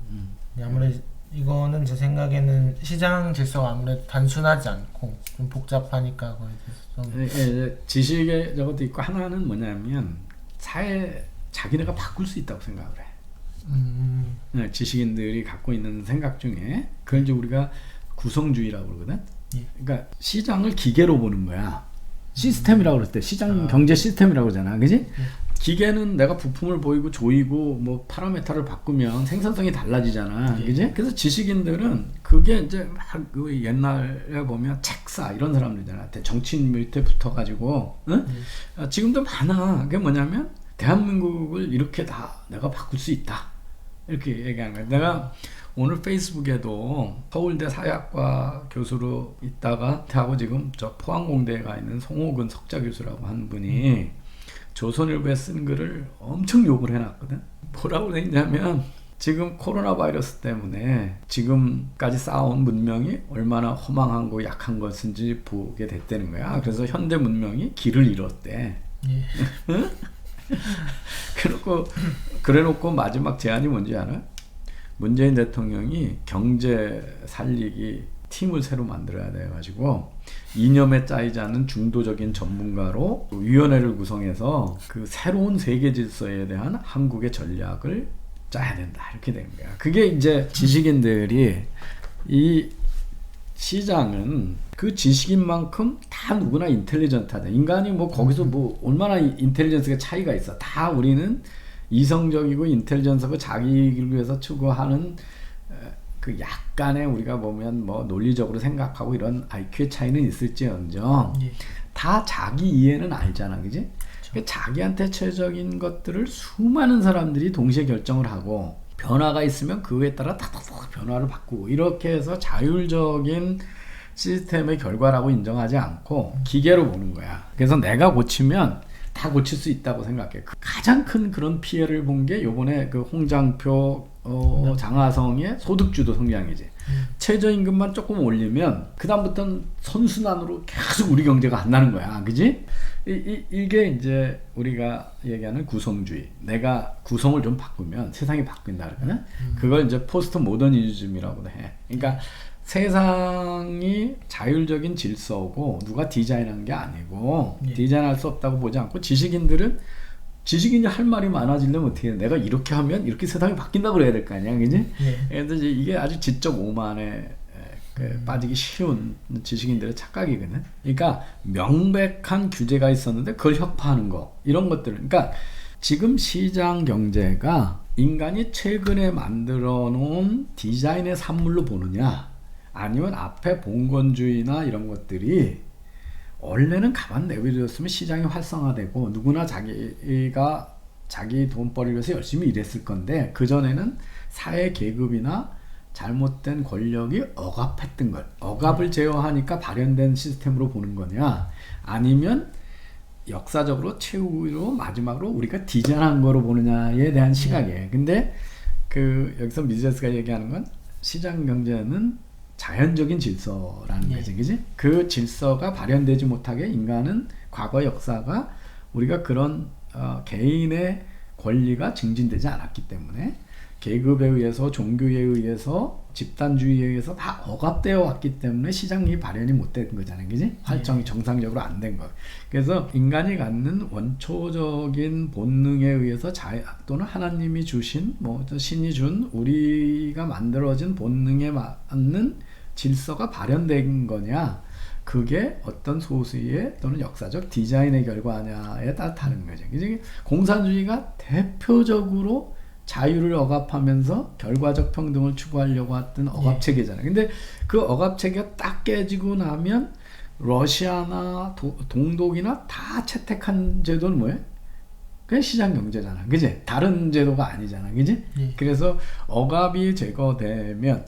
아무래도 이거는 제 생각에는 시장 질서가 아무래도 단순하지 않고 좀 복잡하니까 거기에 대해서 좀 지식의 저것도 있고 하나는 뭐냐면 자기네가 바꿀 수 있다고 생각을 해. 지식인들이 갖고 있는 생각 중에 그걸 이제 우리가 구성주의라고 그러거든. 그러니까 시장을 기계로 보는 거야. 시스템이라고 그럴 때 시장 경제 시스템이라고 그러잖아, 그지? 기계는 내가 부품을 보이고 조이고 뭐 파라메타를 바꾸면 생산성이 달라지잖아. 예. 그지? 그래서 지식인들은 그게 이제 막 그 옛날에 보면 책사 이런 사람들이잖아. 정치인 밑에 붙어가지고, 응? 지금도 많아. 그게 뭐냐면 대한민국을 이렇게 다 내가 바꿀 수 있다. 이렇게 얘기하는 거야. 내가 오늘 페이스북에도 서울대 사회학과 교수로 있다가 하고 지금 저 포항공대에 가 있는 송호근 석좌 교수라고 한 분이 조선일보에 쓴 글을 엄청 욕을 해놨거든. 뭐라고 했냐면 지금 코로나 바이러스 때문에 지금까지 쌓아온 문명이 얼마나 허망한 거 약한 것인지 보게 됐다는 거야. 그래서 현대 문명이 길을 잃었대. 예. 그래놓고 마지막 제안이 뭔지 알아? 문재인 대통령이 경제 살리기 팀을 새로 만들어야 돼가지고 이념에 짜이지 않는 중도적인 전문가로 위원회를 구성해서 그 새로운 세계 질서에 대한 한국의 전략을 짜야 된다. 이렇게 된 거야. 그게 이제 지식인들이 이 시장은 그 지식인만큼 다 누구나 인텔리전트하다. 인간이 뭐 거기서 뭐 얼마나 인텔리전스가 차이가 있어. 다 우리는 이성적이고 인텔리전스하고 자기를 위해서 추구하는 그 약간의 우리가 보면 뭐 논리적으로 생각하고 이런 IQ의 차이는 있을지언정 예. 다 자기 이해는 알잖아, 그지? 그러니까 자기한테 최적인 것들을 수많은 사람들이 동시에 결정을 하고 변화가 있으면 그에 따라 탁탁탁 변화를 바꾸고 이렇게 해서 자율적인 시스템의 결과라고 인정하지 않고 기계로 보는 거야. 그래서 내가 고치면 다 고칠 수 있다고 생각해. 가장 큰 그런 피해를 본 게 요번에 그 홍장표 장하성의 소득주도 성장이지. 최저임금만 조금 올리면 그 다음부터는 선순환으로 계속 우리 경제가 안 나는 거야. 그지? 이게 이제 우리가 얘기하는 구성주의. 내가 구성을 좀 바꾸면 세상이 바뀐다 그러거든. 그걸 이제 포스트 모더니즘이라고 해. 그러니까 세상이 자율적인 질서고 누가 디자인하는 게 아니고 예. 디자인할 수 없다고 보지 않고 지식인이 할 말이 많아지려면 어떻게 해? 내가 이렇게 하면 이렇게 세상이 바뀐다고 그래야 될 거 아니야, 그지? 예. 그래서 이게 아주 지적 오만에 빠지기 쉬운 지식인들의 착각이거든. 그러니까 명백한 규제가 있었는데 그걸 혁파하는 거 이런 것들. 그러니까 지금 시장 경제가 인간이 최근에 만들어 놓은 디자인의 산물로 보느냐 아니면 앞에 봉건주의나 이런 것들이 원래는 가만 내버려뒀으면 시장이 활성화되고 누구나 자기가 자기 돈벌이를 위해서 열심히 일했을 건데 그전에는 사회 계급이나 잘못된 권력이 억압했던 걸 억압을 제어하니까 발현된 시스템으로 보는 거냐 아니면 역사적으로 최후로 마지막으로 우리가 디자인한 거로 보느냐에 대한 시각이에요. 근데 그 여기서 미제스가 얘기하는 건 시장 경제는 자연적인 질서라는 거지, 그지? 그 질서가 발현되지 못하게 인간은 과거 역사가 우리가 그런 개인의 권리가 증진되지 않았기 때문에 계급에 의해서 종교에 의해서 집단주의에 의해서 다 억압되어 왔기 때문에 시장이 발현이 못 된 거잖아요, 그지? 활성이 정상적으로 안 된 거. 그래서 인간이 갖는 원초적인 본능에 의해서 또는 하나님이 주신 뭐 신이 준 우리가 만들어진 본능에 맞는 질서가 발현된 거냐 그게 어떤 소수의 또는 역사적 디자인의 결과냐에 따라 다른 거죠. 그래서 공산주의가 대표적으로 자유를 억압하면서 결과적 평등을 추구하려고 했던 억압체계잖아요. 근데 그 억압체계가 딱 깨지고 나면 러시아나 동독이나 다 채택한 제도는 뭐예요? 그냥 시장 경제잖아. 그지? 다른 제도가 아니잖아. 그지? 그래서 억압이 제거되면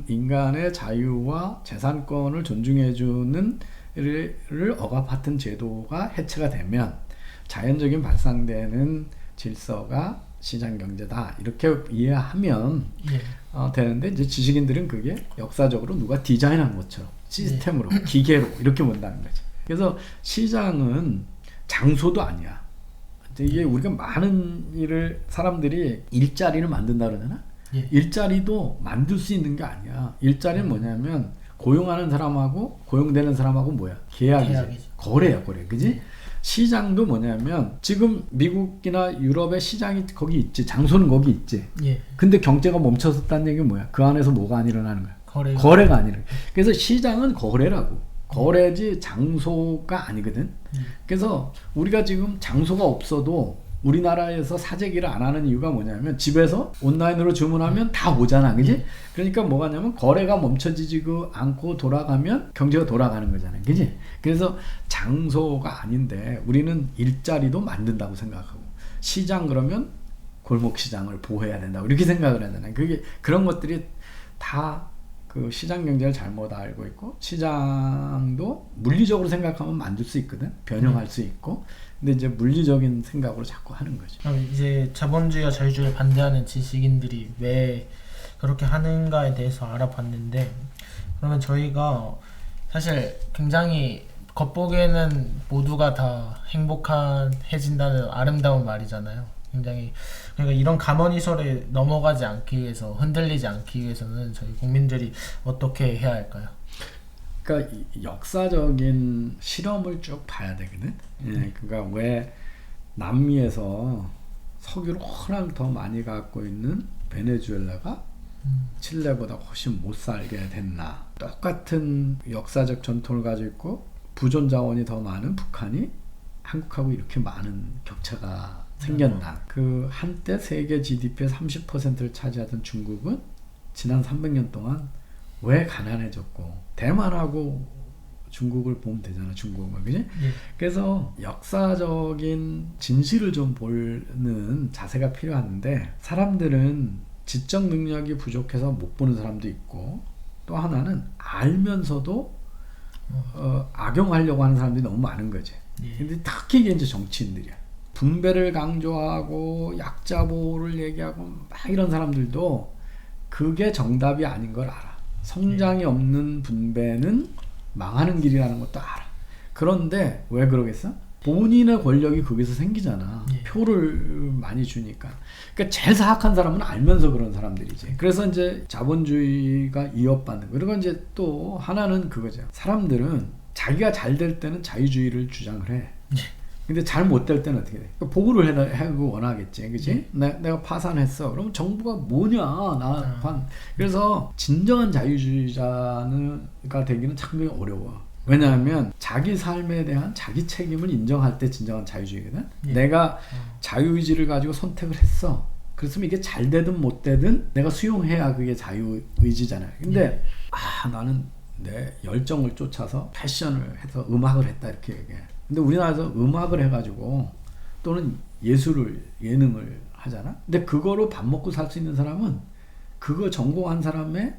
인간의 자유와 재산권을 존중해주는 를 억압하던 제도가 해체가 되면 자연적인 발상되는 질서가 시장 경제다. 이렇게 이해하면 되는데 이제 지식인들은 그게 역사적으로 누가 디자인한 것처럼 시스템으로 기계로 이렇게 본다는 거죠. 그래서 시장은 장소도 아니야. 이게 우리가 많은 사람들이 일자리를 만든다 그러잖아. 일자리도 만들 수 있는 게 아니야. 일자리는 뭐냐면 고용하는 사람하고 고용되는 사람하고 뭐야? 계약이지. 거래야, 거래. 그지? 시장도 뭐냐면 지금 미국이나 유럽의 시장이 거기 있지. 장소는 거기 있지. 근데 경제가 멈춰섰다는 얘기는 뭐야? 그 안에서 뭐가 안 일어나는 거야? 거래가 아니라. 그래서 시장은 거래라고. 거래지 장소가 아니거든. 그래서 우리가 지금 장소가 없어도 우리나라에서 사재기를 안 하는 이유가 뭐냐면 집에서 온라인으로 주문하면 다 오잖아, 그지? 그러니까 뭐가 냐면 거래가 멈춰지지 않고 돌아가면 경제가 돌아가는 거잖아, 그지? 그래서 장소가 아닌데 우리는 일자리도 만든다고 생각하고 시장 그러면 골목 시장을 보호해야 된다고 이렇게 생각을 하잖아요. 그게 그런 것들이 다 그 시장 경제를 잘못 알고 있고 시장도 물리적으로 생각하면 만들 수 있거든, 변형할 수 있고. 근데 이제 물리적인 생각으로 자꾸 하는 거죠. 그럼 이제 자본주의와 자유주의를 반대하는 지식인들이 왜 그렇게 하는가에 대해서 알아봤는데, 그러면 저희가 사실 굉장히 겉보기에는 모두가 다 행복해진다는 아름다운 말이잖아요. 굉장히 그러니까 이런 가머니설에 넘어가지 않기 위해서, 흔들리지 않기 위해서는 저희 국민들이 어떻게 해야 할까요? 그러니까 역사적인 실험을 쭉 봐야 되거든. 예, 그러니까 왜 남미에서 석유를 워낙 더 많이 갖고 있는 베네수엘라가 칠레보다 훨씬 못 살게 됐나? 똑같은 역사적 전통을 가지고 있고 부존 자원이 더 많은 북한이 한국하고 이렇게 많은 격차가 생겼나? 그 한때 세계 GDP의 30%를 차지하던 중국은 지난 300년 동안 왜 가난해졌고, 대만하고 중국을 보면 되잖아, 중국은, 그지? 그래서 역사적인 진실을 좀 보는 자세가 필요한데, 사람들은 지적 능력이 부족해서 못 보는 사람도 있고, 또 하나는 알면서도 악용하려고 하는 사람들이 너무 많은 거지. 근데 특히 이게 이제 정치인들이야. 분배를 강조하고 약자 보호를 얘기하고 막 이런 사람들도 그게 정답이 아닌 걸 알아. 성장이 없는 분배는 망하는 길이라는 것도 알아. 그런데 왜 그러겠어? 본인의 권력이 거기서 생기잖아. 표를 많이 주니까. 그러니까 제일 사악한 사람은 알면서 그런 사람들이지. 그래서 이제 자본주의가 이어받는 거. 그리고 이제 또 하나는 그거죠. 사람들은 자기가 잘 될 때는 자유주의를 주장을 해. 근데 잘 못 될 때는 어떻게 돼? 보호를 하고 원하겠지, 그치? 내가 파산했어. 그럼 정부가 뭐냐, 그래서 진정한 자유주의자가 되기는 참 어려워. 왜냐하면 자기 삶에 대한 자기 책임을 인정할 때 진정한 자유주의거든. 내가 자유의지를 가지고 선택을 했어. 그렇으면 이게 잘 되든 못 되든 내가 수용해야 그게 자유의지잖아요. 근데 나는 내 열정을 쫓아서 패션을 해서 음악을 했다 이렇게 얘기해. 근데 우리나라에서 음악을 해가지고 또는 예능을 하잖아. 근데 그거로 밥 먹고 살 수 있는 사람은 그거 전공한 사람의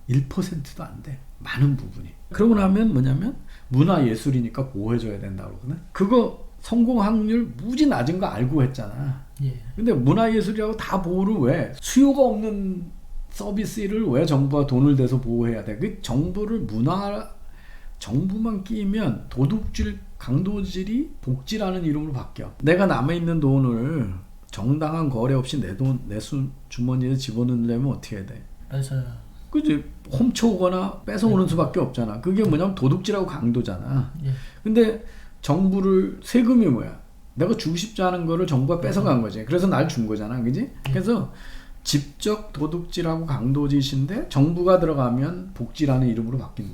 1%도 안 돼. 많은 부분이. 그러고 나면 뭐냐면 문화예술이니까 보호해줘야 된다고 그러거든. 그거 성공 확률 무지 낮은 거 알고 했잖아. 근데 문화예술이라고 다 보호를 왜? 수요가 없는 서비스를 왜 정부가 돈을 대서 보호해야 돼? 그 정부만 끼면 도둑질, 강도질이 복지라는 이름으로 바뀌어. 내가 남아있는 돈을 정당한 거래 없이 내 주머니에 집어넣으려면 어떻게 해야 돼? 맞아요. 그지? 훔쳐오거나 뺏어오는 수밖에 없잖아. 그게 뭐냐면 도둑질하고 강도잖아. 근데 정부를, 세금이 뭐야? 내가 주고 싶지 않은 거를 정부가 뺏어간 거지. 그래서 날 준 거잖아. 그지? 그래서 직접 도둑질하고 강도짓인데 정부가 들어가면 복지라는 이름으로 바뀐,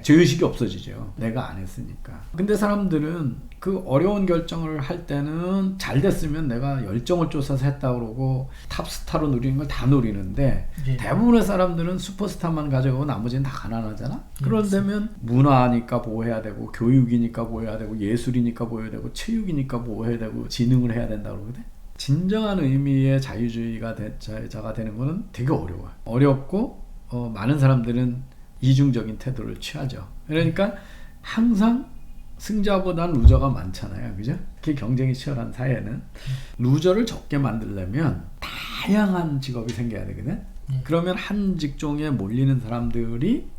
죄의식이 없어지죠. 내가 안 했으니까. 근데 사람들은 그 어려운 결정을 할 때는 잘 됐으면 내가 열정을 쫓아서 했다 그러고 탑스타로 누리는 걸 다 노리는데, 대부분의 사람들은 슈퍼스타만 가져가고 나머지는 다 가난하잖아. 그런다면 문화니까 보호해야 되고, 교육이니까 보호해야 되고, 예술이니까 보호해야 되고, 체육이니까 보호해야 되고, 지능을 해야 된다 그러거든. 진정한 의미의 자유주의자가 되는 거는 되게 어려워요. 어렵고 많은 사람들은 이중적인 태도를 취하죠. 그러니까 항상 승자보다는 루저가 많잖아요, 그죠? 특히 경쟁이 치열한 사회는 루저를 적게 만들려면 다양한 직업이 생겨야 되거든. 그러면 한 직종에 몰리는 사람들이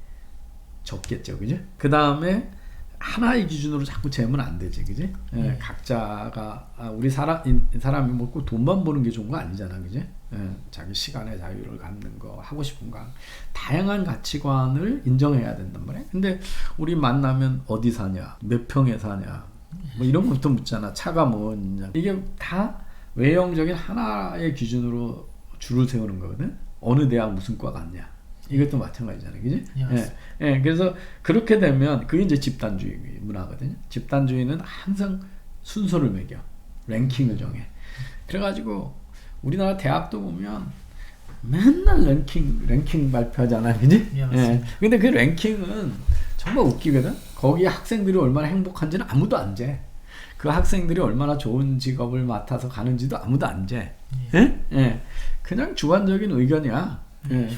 적겠죠, 그죠? 그 다음에 하나의 기준으로 자꾸 재면 안 되지, 그지? 각자가 우리 사람이 뭐 꼭 돈만 버는 게 좋은 거 아니잖아, 그지? 자기 시간의 자유를 갖는 거, 하고 싶은 거, 다양한 가치관을 인정해야 된단 말이야. 근데 우리 만나면 어디 사냐, 몇 평에 사냐, 뭐 이런 것부터 묻잖아. 차가 뭐냐. 이게 다 외형적인 하나의 기준으로 줄을 세우는 거거든. 어느 대학 무슨 과 갔냐. 이것도 마찬가지잖아요, 그지? 그래서 그렇게 되면 그게 이제 집단주의 문화거든요. 집단주의는 항상 순서를 매겨, 랭킹을 정해. 그래가지고 우리나라 대학도 보면 맨날 랭킹 발표하잖아, 그지? 예, 맞습니다. 근데 그 랭킹은 정말 웃기거든. 거기 학생들이 얼마나 행복한지는 아무도 안 재. 그 학생들이 얼마나 좋은 직업을 맡아서 가는지도 아무도 안 재. 그냥 주관적인 의견이야.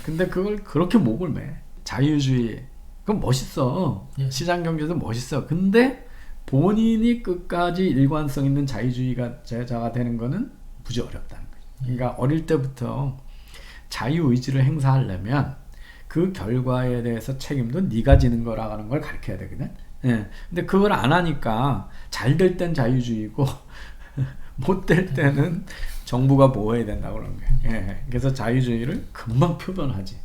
근데 그걸 그렇게 목을 매. 자유주의. 그건 멋있어. 예. 시장 경제도 멋있어. 근데 본인이 끝까지 일관성 있는 자유주의자가 되는 거는 무지 어렵다는 거지. 그러니까 어릴 때부터 자유의지를 행사하려면 그 결과에 대해서 책임도 네가 지는 거라는 걸 가르쳐야 되거든. 근데 그걸 안 하니까 잘 될 땐 자유주의고 못 될 때는 정부가 보호해야 된다고 그러는 거예요. 그래서 자유주의를 금방 표변하지.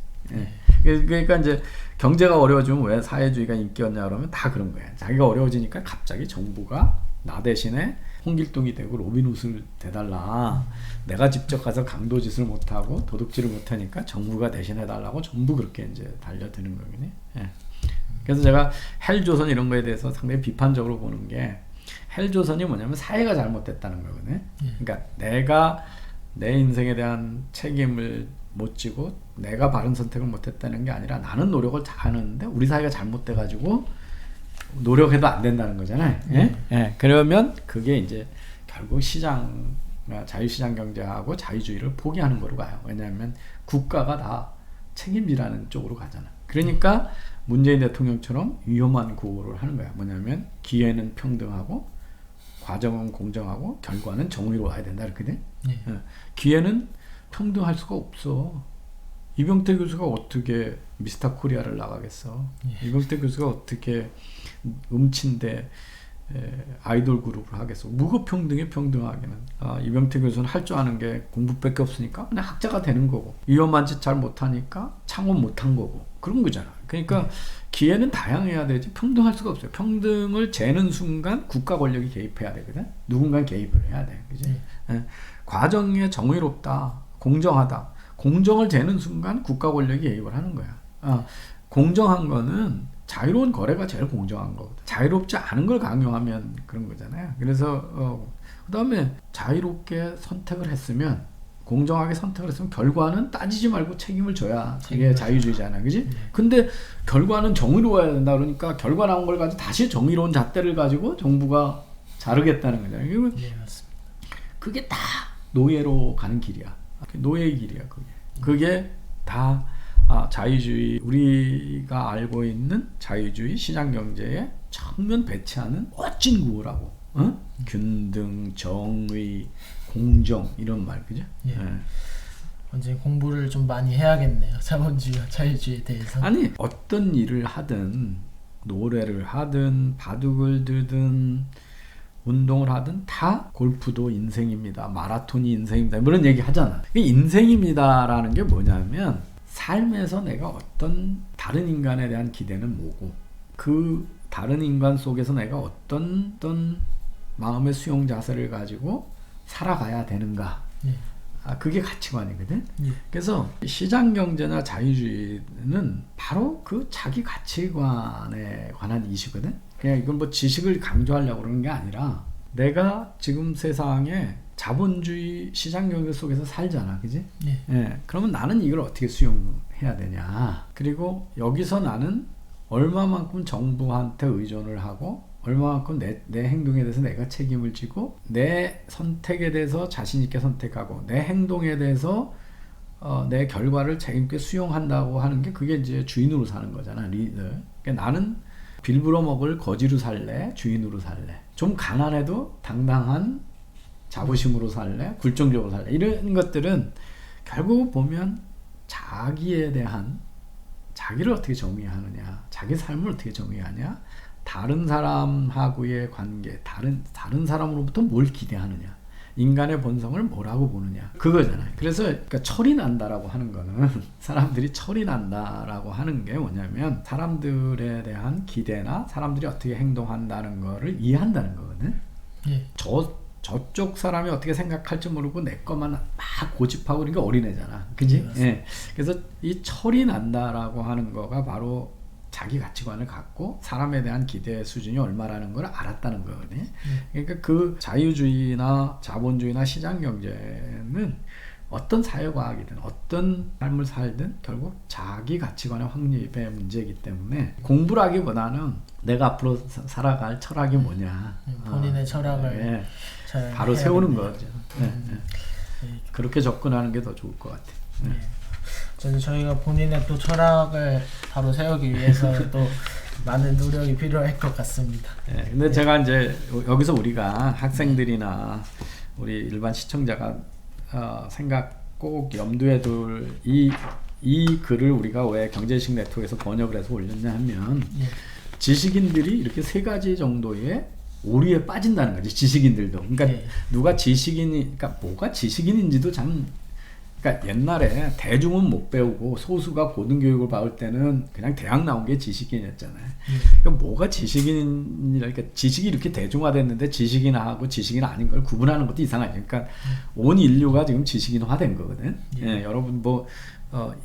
그러니까 이제 경제가 어려워지면 왜 사회주의가 인기 없냐 그러면 다 그런 거야. 자기가 어려워지니까 갑자기 정부가 나 대신에 홍길동이 되고 로빈훗을 대달라. 내가 직접 가서 강도짓을 못하고 도둑질을 못하니까 정부가 대신해달라고 전부 그렇게 이제 달려드는 거거든요. 그래서 제가 헬조선 이런 거에 대해서 상당히 비판적으로 보는 게 헬조선이 뭐냐면 사회가 잘못됐다는 거거든요. 그러니까 내가 내 인생에 대한 책임을 못 지고 내가 바른 선택을 못했다는 게 아니라 나는 노력을 다 하는데 우리 사회가 잘못돼가지고 노력해도 안 된다는 거잖아요. 그러면 그게 이제 결국 자유시장 경제하고 자유주의를 포기하는 거로 가요. 왜냐하면 국가가 다 책임지라는 쪽으로 가잖아. 그러니까 문재인 대통령처럼 위험한 구호를 하는 거야. 뭐냐면 기회는 평등하고 과정은 공정하고 결과는 정의로워야 된다. 이렇게. 기회는 평등할 수가 없어. 이병태 교수가 어떻게 미스터 코리아를 나가겠어? 이병태 교수가 어떻게 음치인데 아이돌 그룹을 하겠어? 무급평등에 평등하기는. 이병태 교수는 할 줄 아는 게 공부밖에 없으니까 그냥 학자가 되는 거고, 위험한 짓 잘 못하니까 창업 못한 거고, 그런 거잖아. 그러니까 기회는 다양해야 되지 평등할 수가 없어요. 평등을 재는 순간 국가 권력이 개입해야 되거든. 누군가 개입을 해야 돼. 그지? 과정에 정의롭다, 공정하다. 공정을 재는 순간 국가 권력이 개입을 하는 거야. 공정한 거는 자유로운 거래가 제일 공정한 거거든. 자유롭지 않은 걸 강요하면 그런 거잖아요. 그래서 그 다음에 자유롭게 선택을 했으면, 공정하게 선택을 했으면 결과는 따지지 말고 책임을 져야 그게 자유주의잖아. 그지? 근데 결과는 정의로워야 된다 그러니까 결과 나온 걸 가지고 다시 정의로운 잣대를 가지고 정부가 자르겠다는 거잖아요. 맞습니다. 그게 다 노예로 가는 길이야. 노예의 길이야. 그게 다 자유주의, 우리가 알고 있는 자유주의 시장 경제에 정면 배치하는 멋진 구호라고. 균등, 정의, 공정 이런 말, 그죠? 이제 공부를 좀 많이 해야겠네요. 자본주의와 자유주의에 대해서. 아니, 어떤 일을 하든, 노래를 하든 바둑을 두든 운동을 하든 다 골프도 인생입니다. 마라톤이 인생입니다. 이런 얘기 하잖아. 인생입니다라는 게 뭐냐면 삶에서 내가 어떤 다른 인간에 대한 기대는 뭐고, 그 다른 인간 속에서 내가 어떤 마음의 수용 자세를 가지고 살아가야 되는가. 그게 가치관이거든. 그래서 시장 경제나 자유주의는 바로 그 자기 가치관에 관한 이슈거든. 그냥 이건 뭐 지식을 강조하려고 그러는 게 아니라 내가 지금 세상에 자본주의 시장 경제 속에서 살잖아. 그지? 그러면 나는 이걸 어떻게 수용해야 되냐. 그리고 여기서 나는 얼마만큼 정부한테 의존을 하고 얼마만큼 내 행동에 대해서 내가 책임을 지고 내 선택에 대해서 자신 있게 선택하고 내 행동에 대해서 내 결과를 책임있게 수용한다고 하는 게 그게 이제 주인으로 사는 거잖아. 리더. 그러니까 나는 빌부러 먹을 거지로 살래? 주인으로 살래? 좀 가난해도 당당한 자부심으로 살래? 굴종적으로 살래? 이런 것들은 결국 보면 자기에 대한, 자기를 어떻게 정의하느냐, 자기 삶을 어떻게 정의하냐, 다른 사람하고의 관계, 다른 사람으로부터 뭘 기대하느냐, 인간의 본성을 뭐라고 보느냐, 그거잖아요. 그래서 그러니까 철이 난다라고 하는 거는 사람들이 철이 난다라고 하는 게 뭐냐면 사람들에 대한 기대나 사람들이 어떻게 행동한다는 거를 이해한다는 거거든. 저쪽 사람이 어떻게 생각할지 모르고 내 것만 막 고집하고 그러니까 어린애잖아. 그지? 그래서 이 철이 난다라고 하는 거가 바로 자기 가치관을 갖고 사람에 대한 기대 수준이 얼마라는 걸 알았다는 거거든요. 그러니까 그 자유주의나 자본주의나 시장 경제는 어떤 사회과학이든 어떤 삶을 살든 결국 자기 가치관의 확립의 문제이기 때문에 공부를 하기보다는 내가 앞으로 살아갈 철학이 뭐냐, 본인의 철학을 잘 바로 해야 세우는 되겠네요. 거죠. 그렇게 접근하는 게 더 좋을 것 같아요. 저는 저희가 본인의 또 철학을 바로 세우기 위해서 또 많은 노력이 필요할 것 같습니다. 근데 제가 이제 여기서 우리가 학생들이나 우리 일반 시청자가 생각 꼭 염두에 둘 이 글을 우리가 왜 경제식 네트워크에서 번역을 해서 올렸냐 하면 지식인들이 이렇게 세 가지 정도의 오류에 빠진다는 거지. 지식인들도. 그러니까 누가 지식인이, 그러니까 뭐가 지식인인지도 참, 그러니까 옛날에 대중은 못 배우고 소수가 고등교육을 받을 때는 그냥 대학 나온 게 지식인이었잖아요. 그러니까 뭐가 지식인이라, 그러니까 지식이 이렇게 대중화됐는데 지식인하고 지식인 아닌 걸 구분하는 것도 이상하죠. 그러니까 온 인류가 지금 지식인화된 거거든. 여러분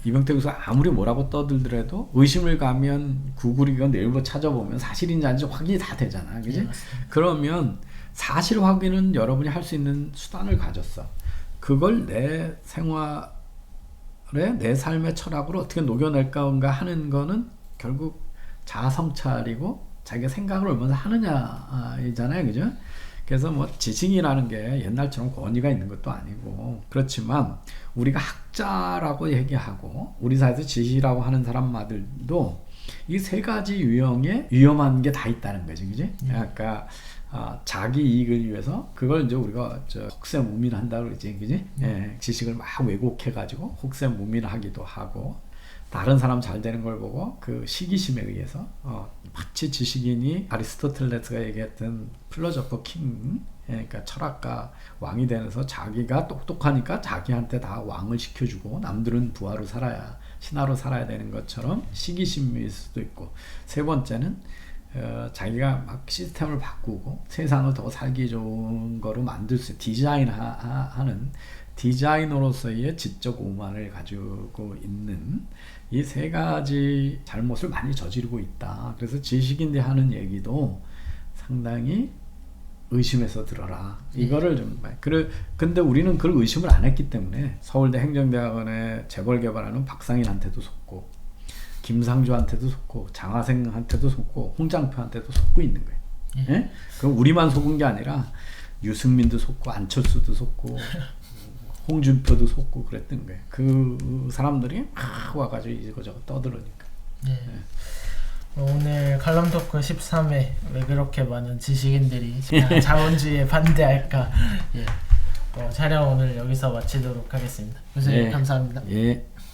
이명태 교수가 아무리 뭐라고 떠들더라도 의심을 가면 구글이건 네이버 찾아보면 사실인지 아닌지 확인이 다 되잖아. 그지? 그러면 사실 확인은 여러분이 할 수 있는 수단을 가졌어. 그걸 내 생활에, 내 삶의 철학으로 어떻게 녹여낼 건가 하는 거는 결국 자아 성찰이고 자기가 생각을 얼마나 하느냐이잖아요. 그죠? 그래서 뭐 지식이라는 게 옛날처럼 권위가 있는 것도 아니고, 그렇지만 우리가 학자라고 얘기하고 우리 사회에서 지식이라고 하는 사람들도 이 세 가지 유형에 위험한 게 다 있다는 거지. 그지? 아까 자기 이익을 위해서 그걸 이제 우리가 혹세무민한다고 그러지. 그지? 지식을 막 왜곡해가지고 혹세무민하기도 하고, 다른 사람 잘 되는 걸 보고 그 시기심에 의해서 마치 지식인이 아리스토텔레스가 얘기했던 필로소퍼 킹, 그러니까 철학가 왕이 되면서 자기가 똑똑하니까 자기한테 다 왕을 시켜주고 남들은 부하로 살아야, 신하로 살아야 되는 것처럼 시기심일 수도 있고, 세 번째는 자기가 막 시스템을 바꾸고 세상을 더 살기 좋은 거로 만들 수, 디자인하는 디자이너로서의 지적 오만을 가지고 있는 이 세 가지 잘못을 많이 저지르고 있다. 그래서 지식인들이 하는 얘기도 상당히 의심해서 들어라. 이거를 좀, 근데 우리는 그걸 의심을 안 했기 때문에 서울대 행정대학원에 재벌 개발하는 박상인한테도 속고, 김상주한테도 속고, 장하생한테도 속고, 홍장표한테도 속고 있는 거예요. 그럼 우리만 속은 게 아니라 유승민도 속고, 안철수도 속고, 홍준표도 속고 그랬던 거예요. 그 사람들이 막 와가지고 이거저거 떠들으니까. 오늘 칼럼 토크 13회 왜 그렇게 많은 지식인들이 자본주의에 반대할까, 촬영 오늘 여기서 마치도록 하겠습니다. 교수님 감사합니다.